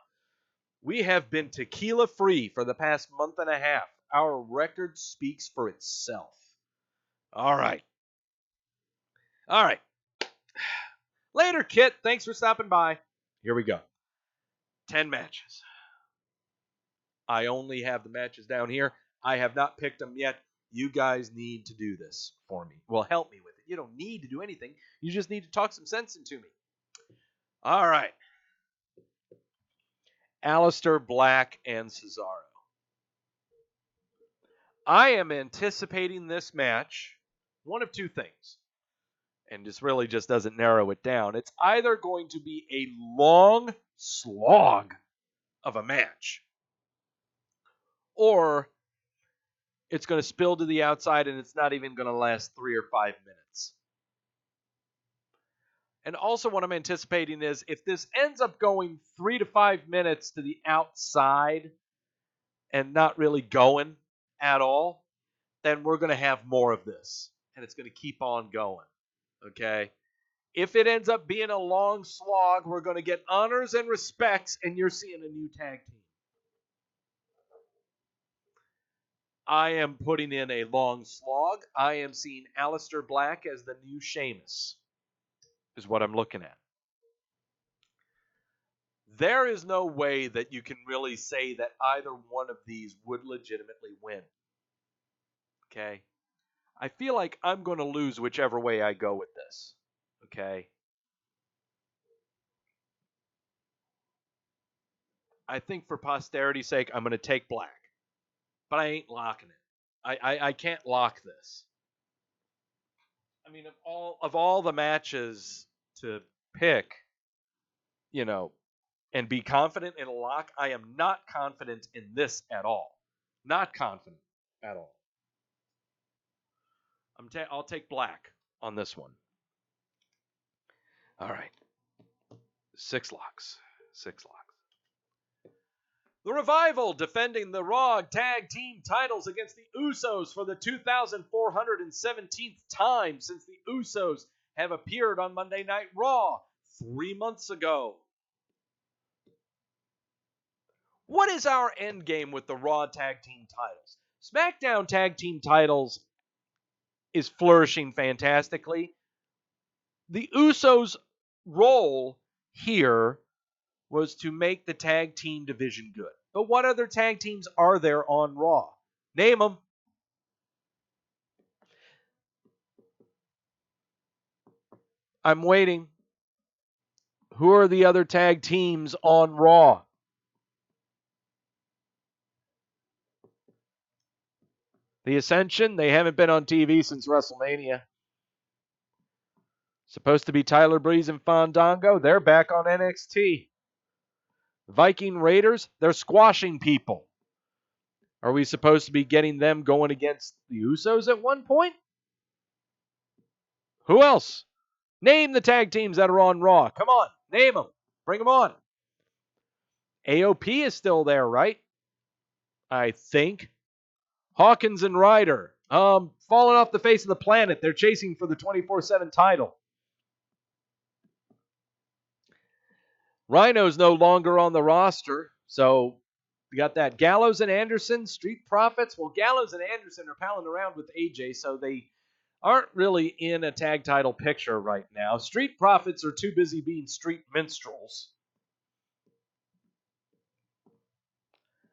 We have been tequila-free for the past month and a half. Our record speaks for itself. All right. Later, Kit. Thanks for stopping by. Here we go. 10 matches. I only have the matches down here. I have not picked them yet. You guys need to do this for me. Well, help me with it. You don't need to do anything. You just need to talk some sense into me. All right. Aleister Black and Cesaro. I am anticipating this match. One of two things. And this really just doesn't narrow it down. It's either going to be a long slog of a match, or it's going to spill to the outside and it's not even going to last 3 or 5 minutes. And also what I'm anticipating is if this ends up going 3 to 5 minutes to the outside and not really going at all, then we're going to have more of this. And it's going to keep on going. Okay? If it ends up being a long slog, we're going to get honors and respects, and you're seeing a new tag team. I am putting in a long slog. I am seeing Aleister Black as the new Sheamus, is what I'm looking at. There is no way that you can really say that either one of these would legitimately win. Okay? I feel like I'm going to lose whichever way I go with this. Okay? I think for posterity's sake, I'm going to take Black. But I ain't locking it. I can't lock this. I mean, of all the matches to pick, and be confident in a lock, I am not confident in this at all. Not confident at all. I'll take Black on this one. All right. 6 locks. 6 locks. The Revival defending the Raw Tag Team titles against the Usos for the 2,417th time since the Usos have appeared on Monday Night Raw 3 months ago. What is our end game with the Raw Tag Team titles? SmackDown Tag Team titles is flourishing fantastically. The Usos' role here was to make the tag team division good. But what other tag teams are there on Raw? Name them. I'm waiting. Who are the other tag teams on Raw? The Ascension, they haven't been on TV since WrestleMania. Supposed to be Tyler Breeze and Fandango, they're back on NXT. Viking Raiders, they're squashing people. Are we supposed to be getting them going against the Usos at one point? Who else? Name the tag teams that are on Raw. Come on, name them. Bring them on. AOP is still there, right? I think. Hawkins and Ryder. Falling off the face of the planet. They're chasing for the 24/7 title. Rhino's no longer on the roster, so we got that. Gallows and Anderson, Street Profits. Well, Gallows and Anderson are palling around with AJ, so they aren't really in a tag title picture right now. Street Profits are too busy being street minstrels.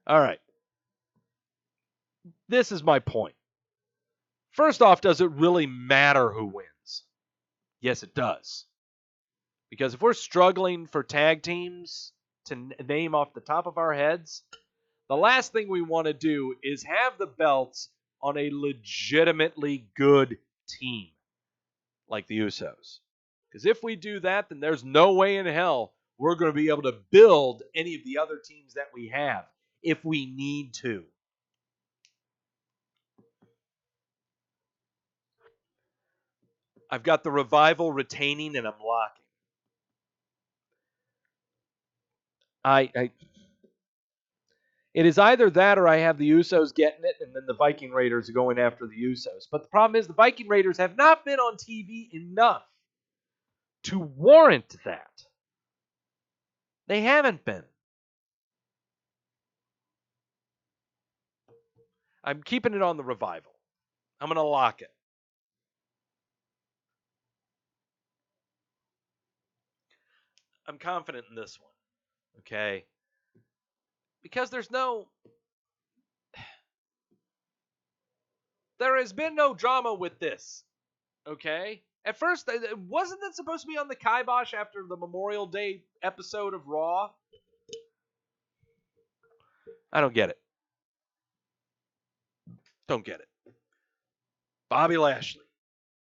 All right. This is my point. First off, does it really matter who wins? Yes, it does. Because if we're struggling for tag teams to name off the top of our heads, the last thing we want to do is have the belts on a legitimately good team like the Usos. Because if we do that, then there's no way in hell we're going to be able to build any of the other teams that we have if we need to. I've got the Revival retaining and I'm locking. It is either that or I have the Usos getting it and then the Viking Raiders going after the Usos. But the problem is the Viking Raiders have not been on TV enough to warrant that. They haven't been. I'm keeping it on the Revival. I'm going to lock it. I'm confident in this one. Okay? Because there has been no drama with this. Okay? At first, wasn't that supposed to be on the kibosh after the Memorial Day episode of Raw? I don't get it. Don't get it. Bobby Lashley.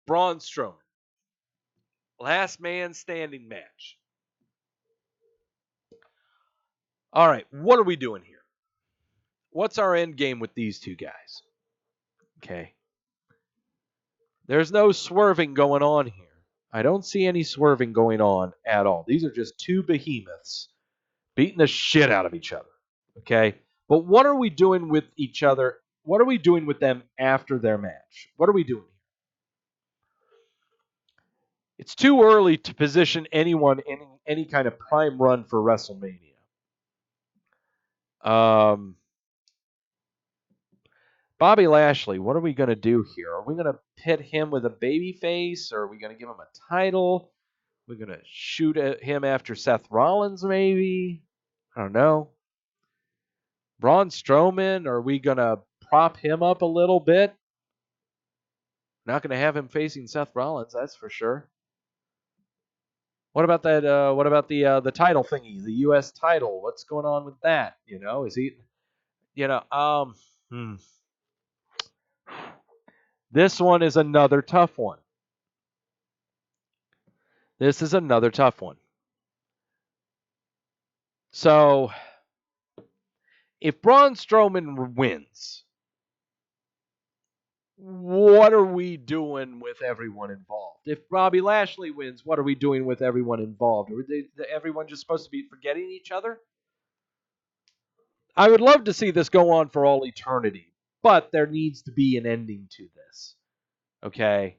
Braun Strowman. Last man standing match. All right, what are we doing here? What's our end game with these two guys? Okay. There's no swerving going on here. I don't see any swerving going on at all. These are just two behemoths beating the shit out of each other. Okay? But what are we doing with each other? What are we doing with them after their match? What are we doing here? It's too early to position anyone in any kind of prime run for WrestleMania. Bobby Lashley, what are we going to do here? Are we going to pit him with a baby face? Or are we going to give him a title? We're going to shoot at him after Seth Rollins, maybe? I don't know. Braun Strowman, are we going to prop him up a little bit? Not going to have him facing Seth Rollins, that's for sure. What about that? What about the title thingy, the U.S. title? What's going on with that? You know, is he? You know, This one is another tough one. This is another tough one. So, if Braun Strowman wins, what are we doing with everyone involved? If Bobby Lashley wins, what are we doing with everyone involved? Are everyone just supposed to be forgetting each other? I would love to see this go on for all eternity, but there needs to be an ending to this. Okay?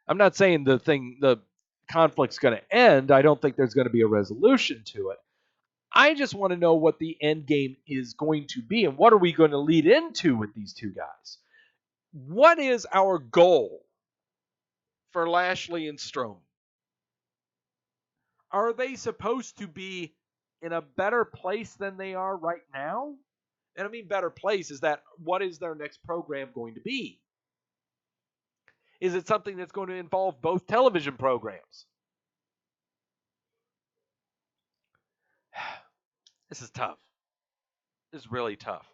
I'm not saying the conflict's going to end. I don't think there's going to be a resolution to it. I just want to know what the end game is going to be and what are we going to lead into with these two guys. What is our goal for Lashley and Strowman? Are they supposed to be in a better place than they are right now? And I mean better place is that what is their next program going to be? Is it something that's going to involve both television programs? This is tough. This is really tough.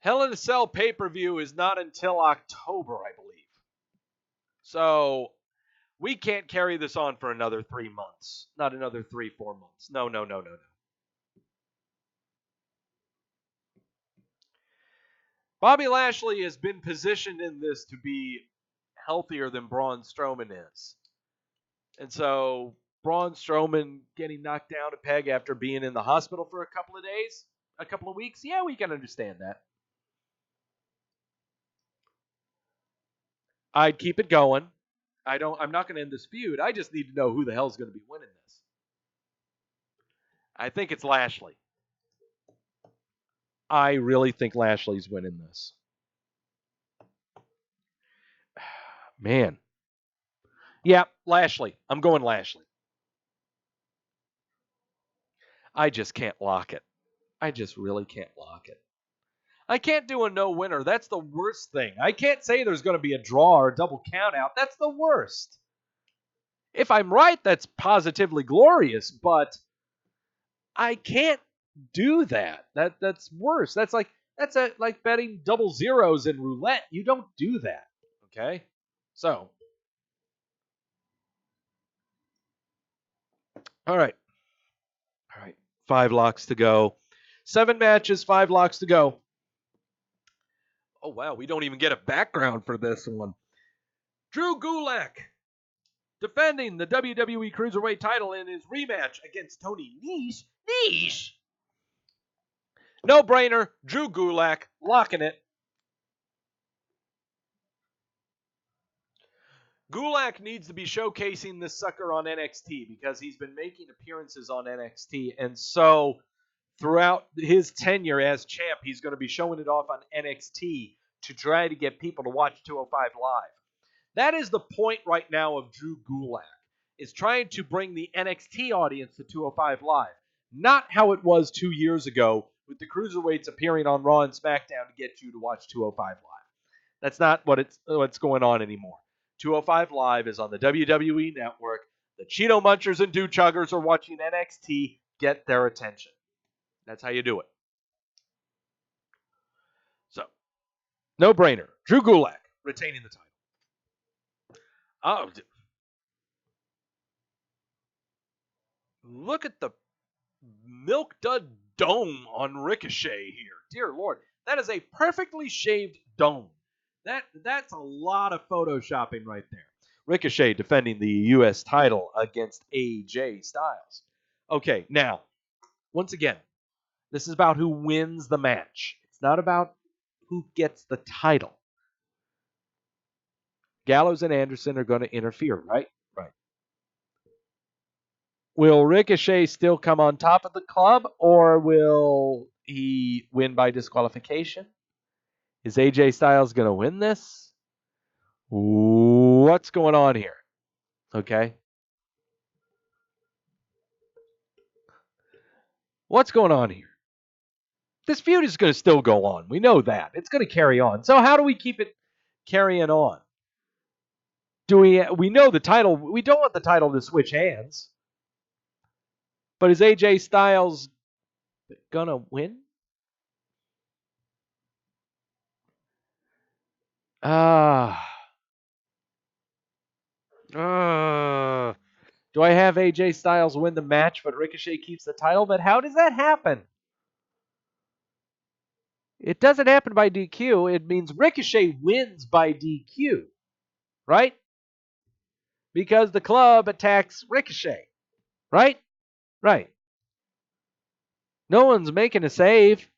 Hell in a Cell pay-per-view is not until October, I believe. So we can't carry this on for another 3 months. Not another 3-4 months. No. Bobby Lashley has been positioned in this to be healthier than Braun Strowman is. And so Braun Strowman getting knocked down a peg after being in the hospital for a couple of days, a couple of weeks, yeah, we can understand that. I'd keep it going. I'm not going to end this feud. I just need to know who the hell's going to be winning this. I think it's Lashley. I really think Lashley's winning this. Man. Yeah, Lashley. I'm going Lashley. I just can't lock it. I just really can't lock it. I can't do a no winner. That's the worst thing. I can't say there's going to be a draw or a double count out. That's the worst. If I'm right, that's positively glorious, but I can't do that. That's worse. That's like betting double zeros in roulette. You don't do that. Okay? So, all right. 5 locks to go. 7 matches, 5 locks to go. Oh, wow. We don't even get a background for this one. Drew Gulak defending the WWE Cruiserweight title in his rematch against Tony Nese. Nese? No-brainer. Drew Gulak locking it. Gulak needs to be showcasing this sucker on NXT because he's been making appearances on NXT. And so throughout his tenure as champ, he's going to be showing it off on NXT to try to get people to watch 205 Live. That is the point right now of Drew Gulak, is trying to bring the NXT audience to 205 Live. Not how it was 2 years ago with the Cruiserweights appearing on Raw and SmackDown to get you to watch 205 Live. That's not what's going on anymore. 205 Live is on the WWE Network. The Cheeto Munchers and Dew Chuggers are watching NXT. Get their attention. That's how you do it. So, no-brainer. Drew Gulak retaining the title. Oh, look at the milk dud dome on Ricochet here. Dear Lord, that is a perfectly shaved dome. That's a lot of photoshopping right there. Ricochet defending the U.S. title against AJ Styles. Okay, now, once again, this is about who wins the match. It's not about who gets the title. Gallows and Anderson are going to interfere, right? Right. Will Ricochet still come on top of the club, or will he win by disqualification? Is AJ Styles going to win this? What's going on here? Okay. What's going on here? This feud is going to still go on. We know that. It's going to carry on. So how do we keep it carrying on? We know the title. We don't want the title to switch hands. But is AJ Styles going to win? Do I have AJ Styles win the match, but Ricochet keeps the title? But how does that happen? It doesn't happen by DQ. It means Ricochet wins by DQ, right? Because the club attacks Ricochet, right? Right. No one's making a save.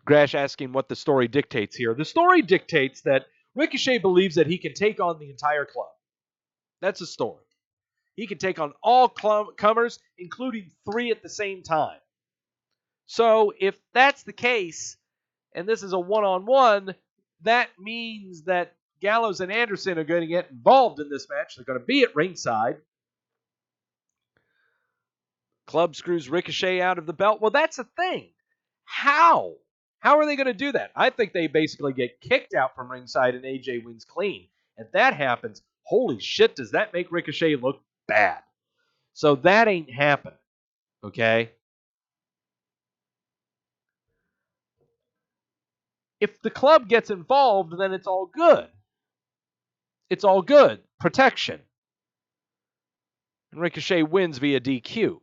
Grash asking what the story dictates here. The story dictates that Ricochet believes that he can take on the entire club. That's the story. He can take on all comers, including 3 at the same time. So if that's the case, and this is a one-on-one, that means that Gallows and Anderson are going to get involved in this match. They're going to be at ringside. Club screws Ricochet out of the belt. Well, that's the thing. How? How are they going to do that? I think they basically get kicked out from ringside and AJ wins clean. If that happens, holy shit, does that make Ricochet look bad? So that ain't happening. Okay? If the club gets involved, then it's all good. It's all good. Protection. And Ricochet wins via DQ.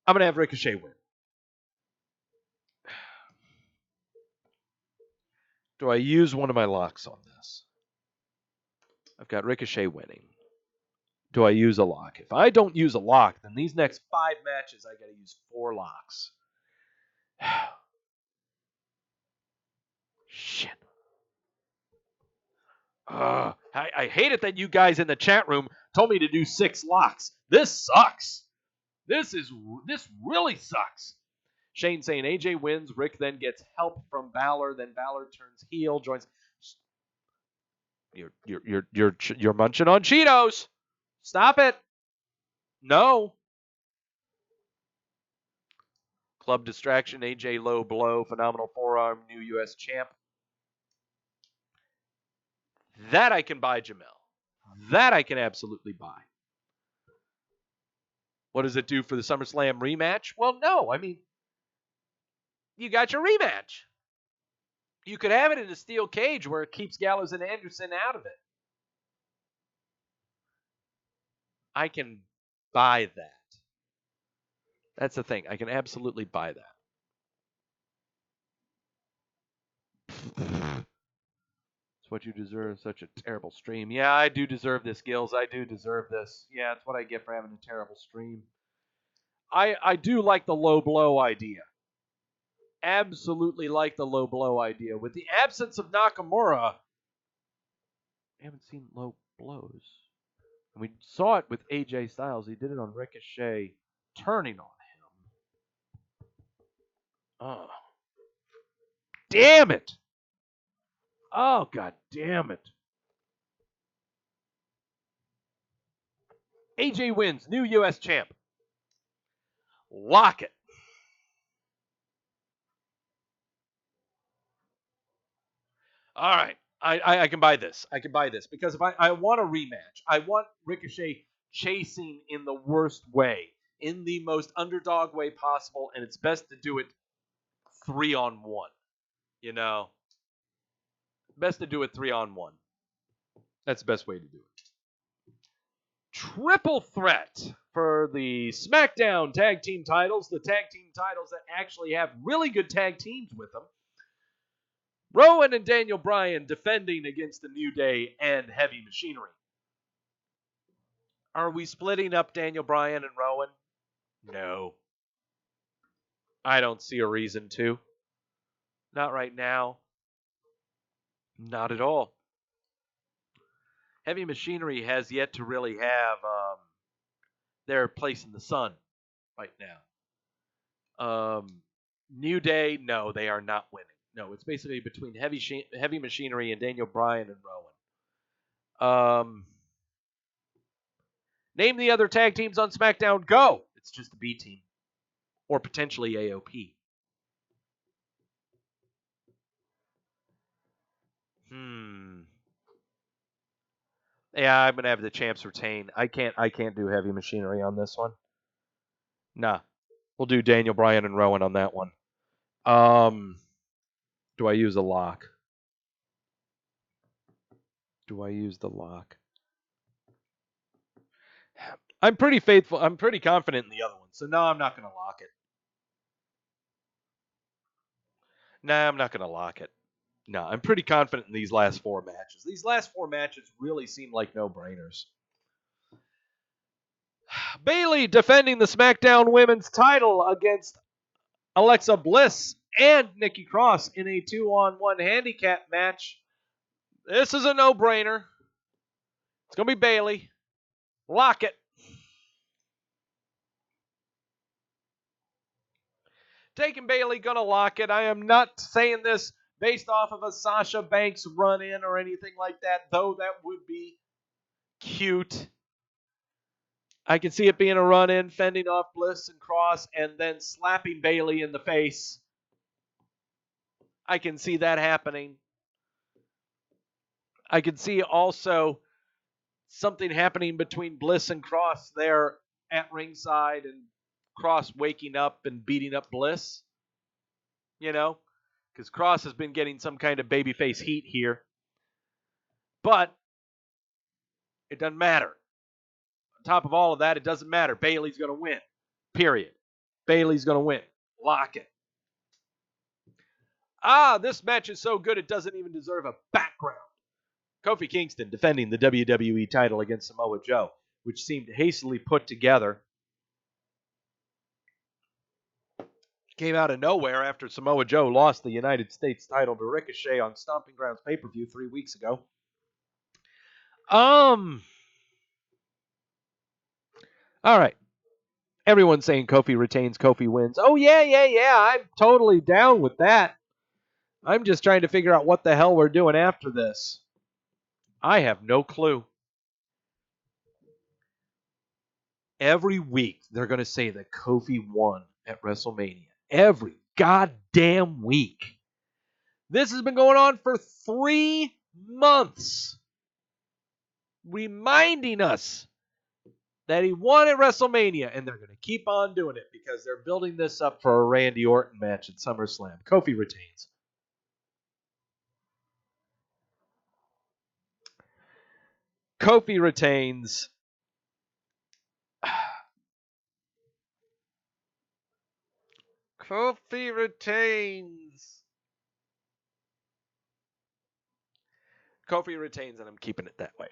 I'm going to have Ricochet win. Do I use one of my locks on this? I've got Ricochet winning. Do I use a lock? If I don't use a lock, then these next 5 matches, I got to use 4 locks. Shit. I hate it that you guys in the chat room told me to do 6 locks. This sucks. This really sucks. Shane saying AJ wins. Rick then gets help from Balor. Then Balor turns heel, joins. You're munching on Cheetos. Stop it. No. Club distraction. AJ low blow. Phenomenal forearm. New U.S. champ. That I can buy, Jamel. That I can absolutely buy. What does it do for the SummerSlam rematch? Well, no. I mean, you got your rematch. You could have it in a steel cage where it keeps Gallows and Anderson out of it. I can buy that. That's the thing. I can absolutely buy that. It's what you deserve. Such a terrible stream. Yeah, I do deserve this, Gills. I do deserve this. Yeah, it's what I get for having a terrible stream. I do like the low blow idea. Absolutely like the low blow idea. With the absence of Nakamura, I haven't seen low blows. And we saw it with AJ Styles. He did it on Ricochet, turning on him. Oh. Damn it. Oh, god damn it. AJ wins. New U.S. champ. Lock it. All right. I can buy this. I can buy this. Because if I want a rematch, I want Ricochet chasing in the worst way, in the most underdog way possible, and it's best to do it 3-on-1. You know? Best to do it 3-on-1. That's the best way to do it. Triple threat for the SmackDown tag team titles. The tag team titles that actually have really good tag teams with them. Rowan and Daniel Bryan defending against the New Day and Heavy Machinery. Are we splitting up Daniel Bryan and Rowan? No. I don't see a reason to. Not right now. Not at all. Heavy Machinery has yet to really have their place in the sun right now. New Day, no, they are not winning. No, it's basically between Heavy Machinery and Daniel Bryan and Rowan. Name the other tag teams on SmackDown. Go! It's just a B team. Or potentially AOP. Yeah, I'm gonna have the champs retain. I can't do Heavy Machinery on this one. Nah. We'll do Daniel Bryan and Rowan on that one. Do I use a lock? Do I use the lock? I'm pretty faithful. I'm pretty confident in the other one. So no, I'm not going to lock it. Nah, I'm not going to lock it. No, I'm pretty confident in these last 4 matches. These last 4 matches really seem like no-brainers. Bayley defending the SmackDown Women's title against Alexa Bliss and Nikki Cross in a 2-on-1 handicap match. This is a no-brainer. It's going to be Bayley. Lock it. Taking Bayley, going to lock it. I am not saying this based off of a Sasha Banks run-in or anything like that, though that would be cute. I can see it being a run-in, fending off Bliss and Cross, and then slapping Bayley in the face. I can see that happening. I can see also something happening between Bliss and Cross there at ringside, and Cross waking up and beating up Bliss. Because Cross has been getting some kind of babyface heat here. But it doesn't matter. On top of all of that, it doesn't matter. Bayley's going to win. Period. Bayley's going to win. Lock it. This match is so good it doesn't even deserve a background. Kofi Kingston defending the WWE title against Samoa Joe, which seemed hastily put together. Came out of nowhere after Samoa Joe lost the United States title to Ricochet on Stomping Grounds pay-per-view 3 weeks ago. All right. Everyone's saying Kofi retains, Kofi wins. Oh, yeah. I'm totally down with that. I'm just trying to figure out what the hell we're doing after this. I have no clue. Every week, they're going to say that Kofi won at WrestleMania. Every goddamn week. This has been going on for 3 months. Reminding us that he won at WrestleMania, and they're going to keep on doing it because they're building this up for a Randy Orton match at SummerSlam. Kofi retains. Kofi retains. Kofi retains. Kofi retains, and I'm keeping it that way.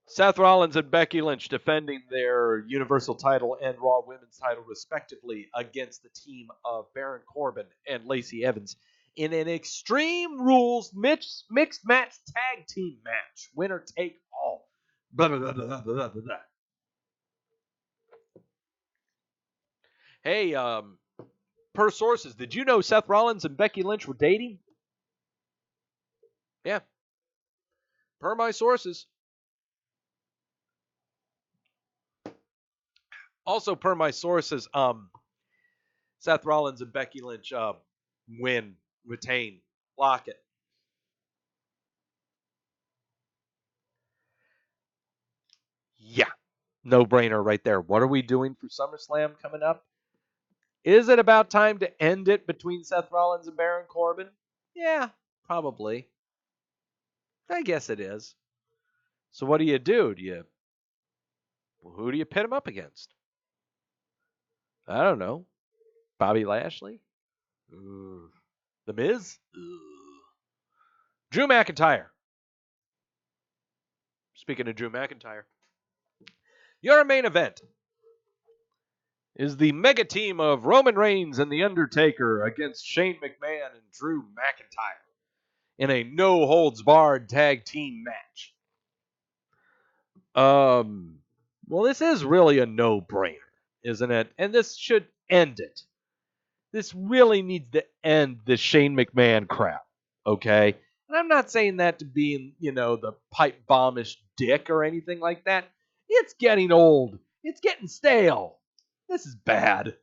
Seth Rollins and Becky Lynch defending their Universal title and Raw Women's title, respectively, against the team of Baron Corbin and Lacey Evans in an Extreme Rules mixed match tag team match. Winner take all. Blah, blah, blah, blah, blah, blah, blah. Hey, per sources, did you know Seth Rollins and Becky Lynch were dating? Yeah. Per my sources. Also, per my sources, Seth Rollins and Becky Lynch win, retain, lock it. Yeah, no brainer right there. What are we doing for SummerSlam coming up? Is it about time to end it between Seth Rollins and Baron Corbin? Yeah, probably. I guess it is. So what do? Who do you pit him up against? I don't know. Bobby Lashley? Ooh. The Miz? Ooh. Drew McIntyre. Speaking of Drew McIntyre, your main event is the mega team of Roman Reigns and The Undertaker against Shane McMahon and Drew McIntyre in a no-holds-barred tag team match. Well, this is really a no-brainer, isn't it? And this should end it. This really needs to end the Shane McMahon crap, okay? And I'm not saying that to be, the pipe bombish dick or anything like that. It's getting old. It's getting stale. This is bad.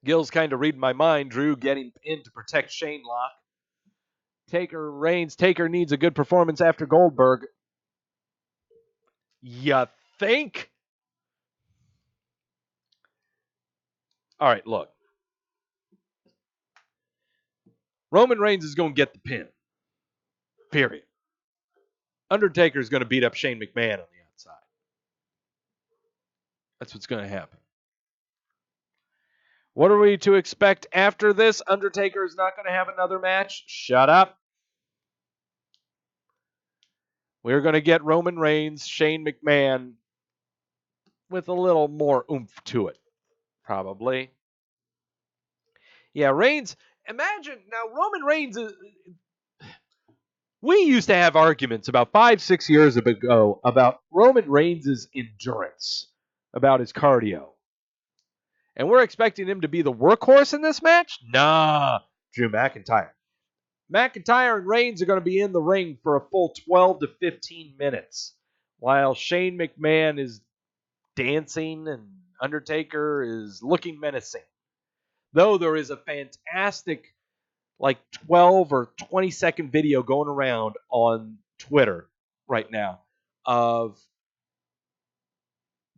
Gil's kind of reading my mind. Drew getting in to protect Shane Lock. Taker needs a good performance after Goldberg. You think? All right, look. Roman Reigns is going to get the pin. Period. Undertaker is going to beat up Shane McMahon on the outside. That's what's going to happen. What are we to expect after this? Undertaker is not going to have another match? Shut up. We're going to get Roman Reigns, Shane McMahon with a little more oomph to it, probably. Yeah, Reigns, imagine, now Roman Reigns, we used to have arguments about 5-6 years ago about Roman Reigns' endurance, about his cardio. And we're expecting him to be the workhorse in this match? Nah, Drew McIntyre. McIntyre and Reigns are going to be in the ring for a full 12 to 15 minutes, while Shane McMahon is dancing and Undertaker is looking menacing. Though there is a fantastic 12 or 20 second video going around on Twitter right now of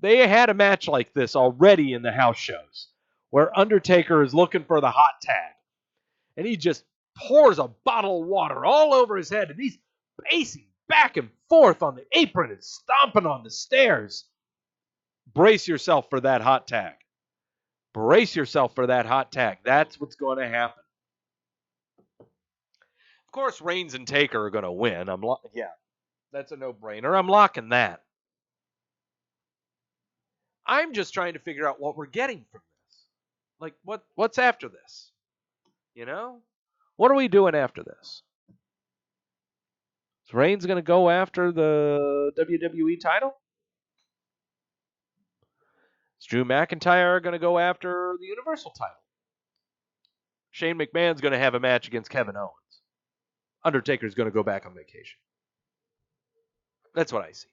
they had a match like this already in the house shows where Undertaker is looking for the hot tag and he just pours a bottle of water all over his head and he's pacing back and forth on the apron and stomping on the stairs. Brace yourself for that hot tag. Brace yourself for that hot tag. That's what's going to happen. Of course, Reigns and Taker are going to win. Yeah, that's a no-brainer. I'm locking that. I'm just trying to figure out what we're getting from this. What's after this? You know? What are we doing after this? Is Reigns going to go after the WWE title? Is Drew McIntyre going to go after the Universal title? Shane McMahon's going to have a match against Kevin Owens. Undertaker's going to go back on vacation. That's what I see.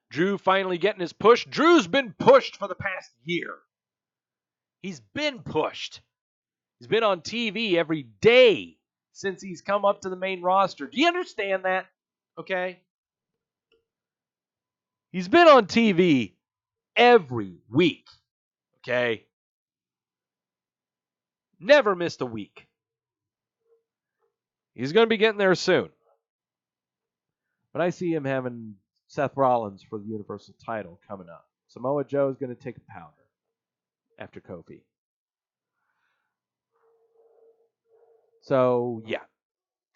Drew finally getting his push. Drew's been pushed for the past year. He's been pushed. He's been on TV every day since he's come up to the main roster. Do you understand that? Okay? He's been on TV every week. Okay? Never missed a week. He's going to be getting there soon. But I see him having Seth Rollins for the Universal title coming up. Samoa Joe is going to take a powder after Kofi. So, yeah.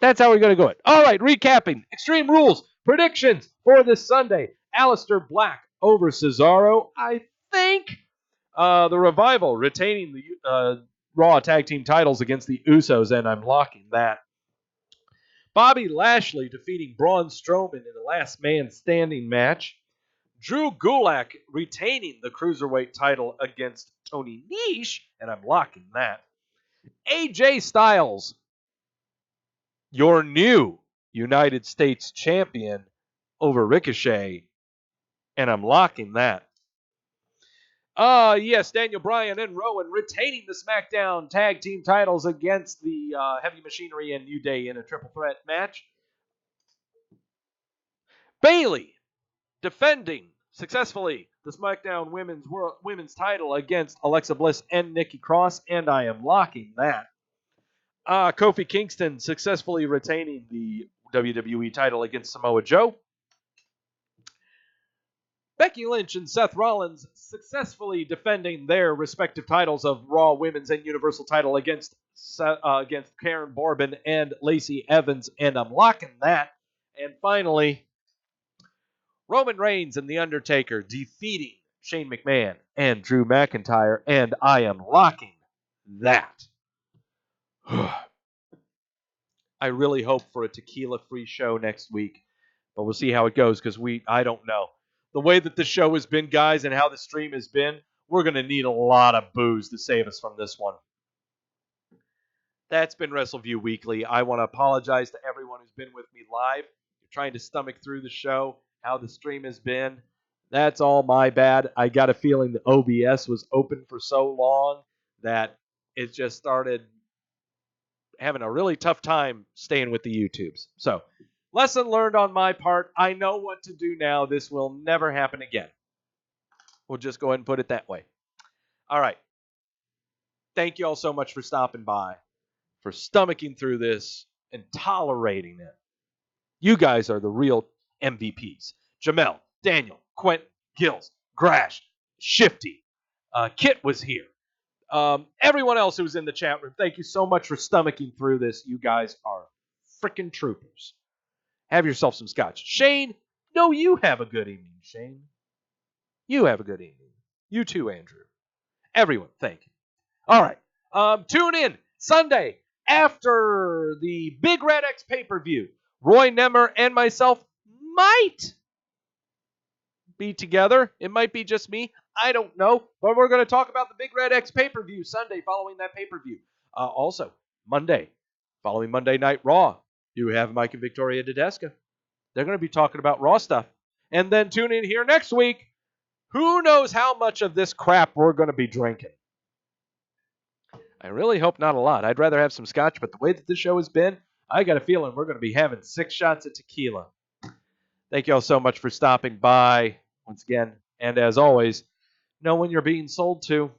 That's how we're going to go it. All right, recapping. Extreme Rules. Predictions for this Sunday. Aleister Black over Cesaro. I think the Revival retaining the Raw Tag Team titles against the Usos, and I'm locking that. Bobby Lashley defeating Braun Strowman in the Last Man Standing match. Drew Gulak retaining the Cruiserweight title against Tony Nese, and I'm locking that. AJ Styles, your new United States champion, over Ricochet, and I'm locking that. Yes, Daniel Bryan and Rowan retaining the SmackDown Tag Team titles against the Heavy Machinery and New Day in a triple threat match. Bayley defending successfully the SmackDown Women's title against Alexa Bliss and Nikki Cross, and I am locking that. Kofi Kingston successfully retaining the WWE title against Samoa Joe. Becky Lynch and Seth Rollins successfully defending their respective titles of Raw Women's and Universal title against Karen Bourbon and Lacey Evans, and I'm locking that. And finally, Roman Reigns and The Undertaker defeating Shane McMahon and Drew McIntyre, and I am locking that. I really hope for a tequila-free show next week, but we'll see how it goes because I don't know. The way that the show has been, guys, and how the stream has been, we're going to need a lot of booze to save us from this one. That's been Wrestleview Weekly. I want to apologize to everyone who's been with me live. You're trying to stomach through the show, how the stream has been. That's all my bad. I got a feeling the OBS was open for so long that it just started having a really tough time staying with the YouTubes. So, lesson learned on my part. I know what to do now. This will never happen again. We'll just go ahead and put it that way. All right. Thank you all so much for stopping by, for stomaching through this and tolerating it. You guys are the real MVPs. Jamel, Daniel, Quentin, Gills, Grash, Shifty. Kit was here. Everyone else who's in the chat room, thank you so much for stomaching through this. You guys are freaking troopers. Have yourself some scotch. Shane, no, you have a good evening, Shane. You have a good evening. You too, Andrew. Everyone, thank you. All right. Tune in Sunday after the Big Red X pay-per-view. Roy Nemmer and myself might be together. It might be just me. I don't know. But we're going to talk about the Big Red X pay-per-view Sunday following that pay-per-view. Also, Monday, following Monday Night Raw, you have Mike and Victoria Tedesca. They're going to be talking about Raw stuff. And then tune in here next week. Who knows how much of this crap we're going to be drinking? I really hope not a lot. I'd rather have some scotch, but the way that this show has been, I got a feeling we're going to be having 6 shots of tequila. Thank you all so much for stopping by once again. And as always, know when you're being sold to.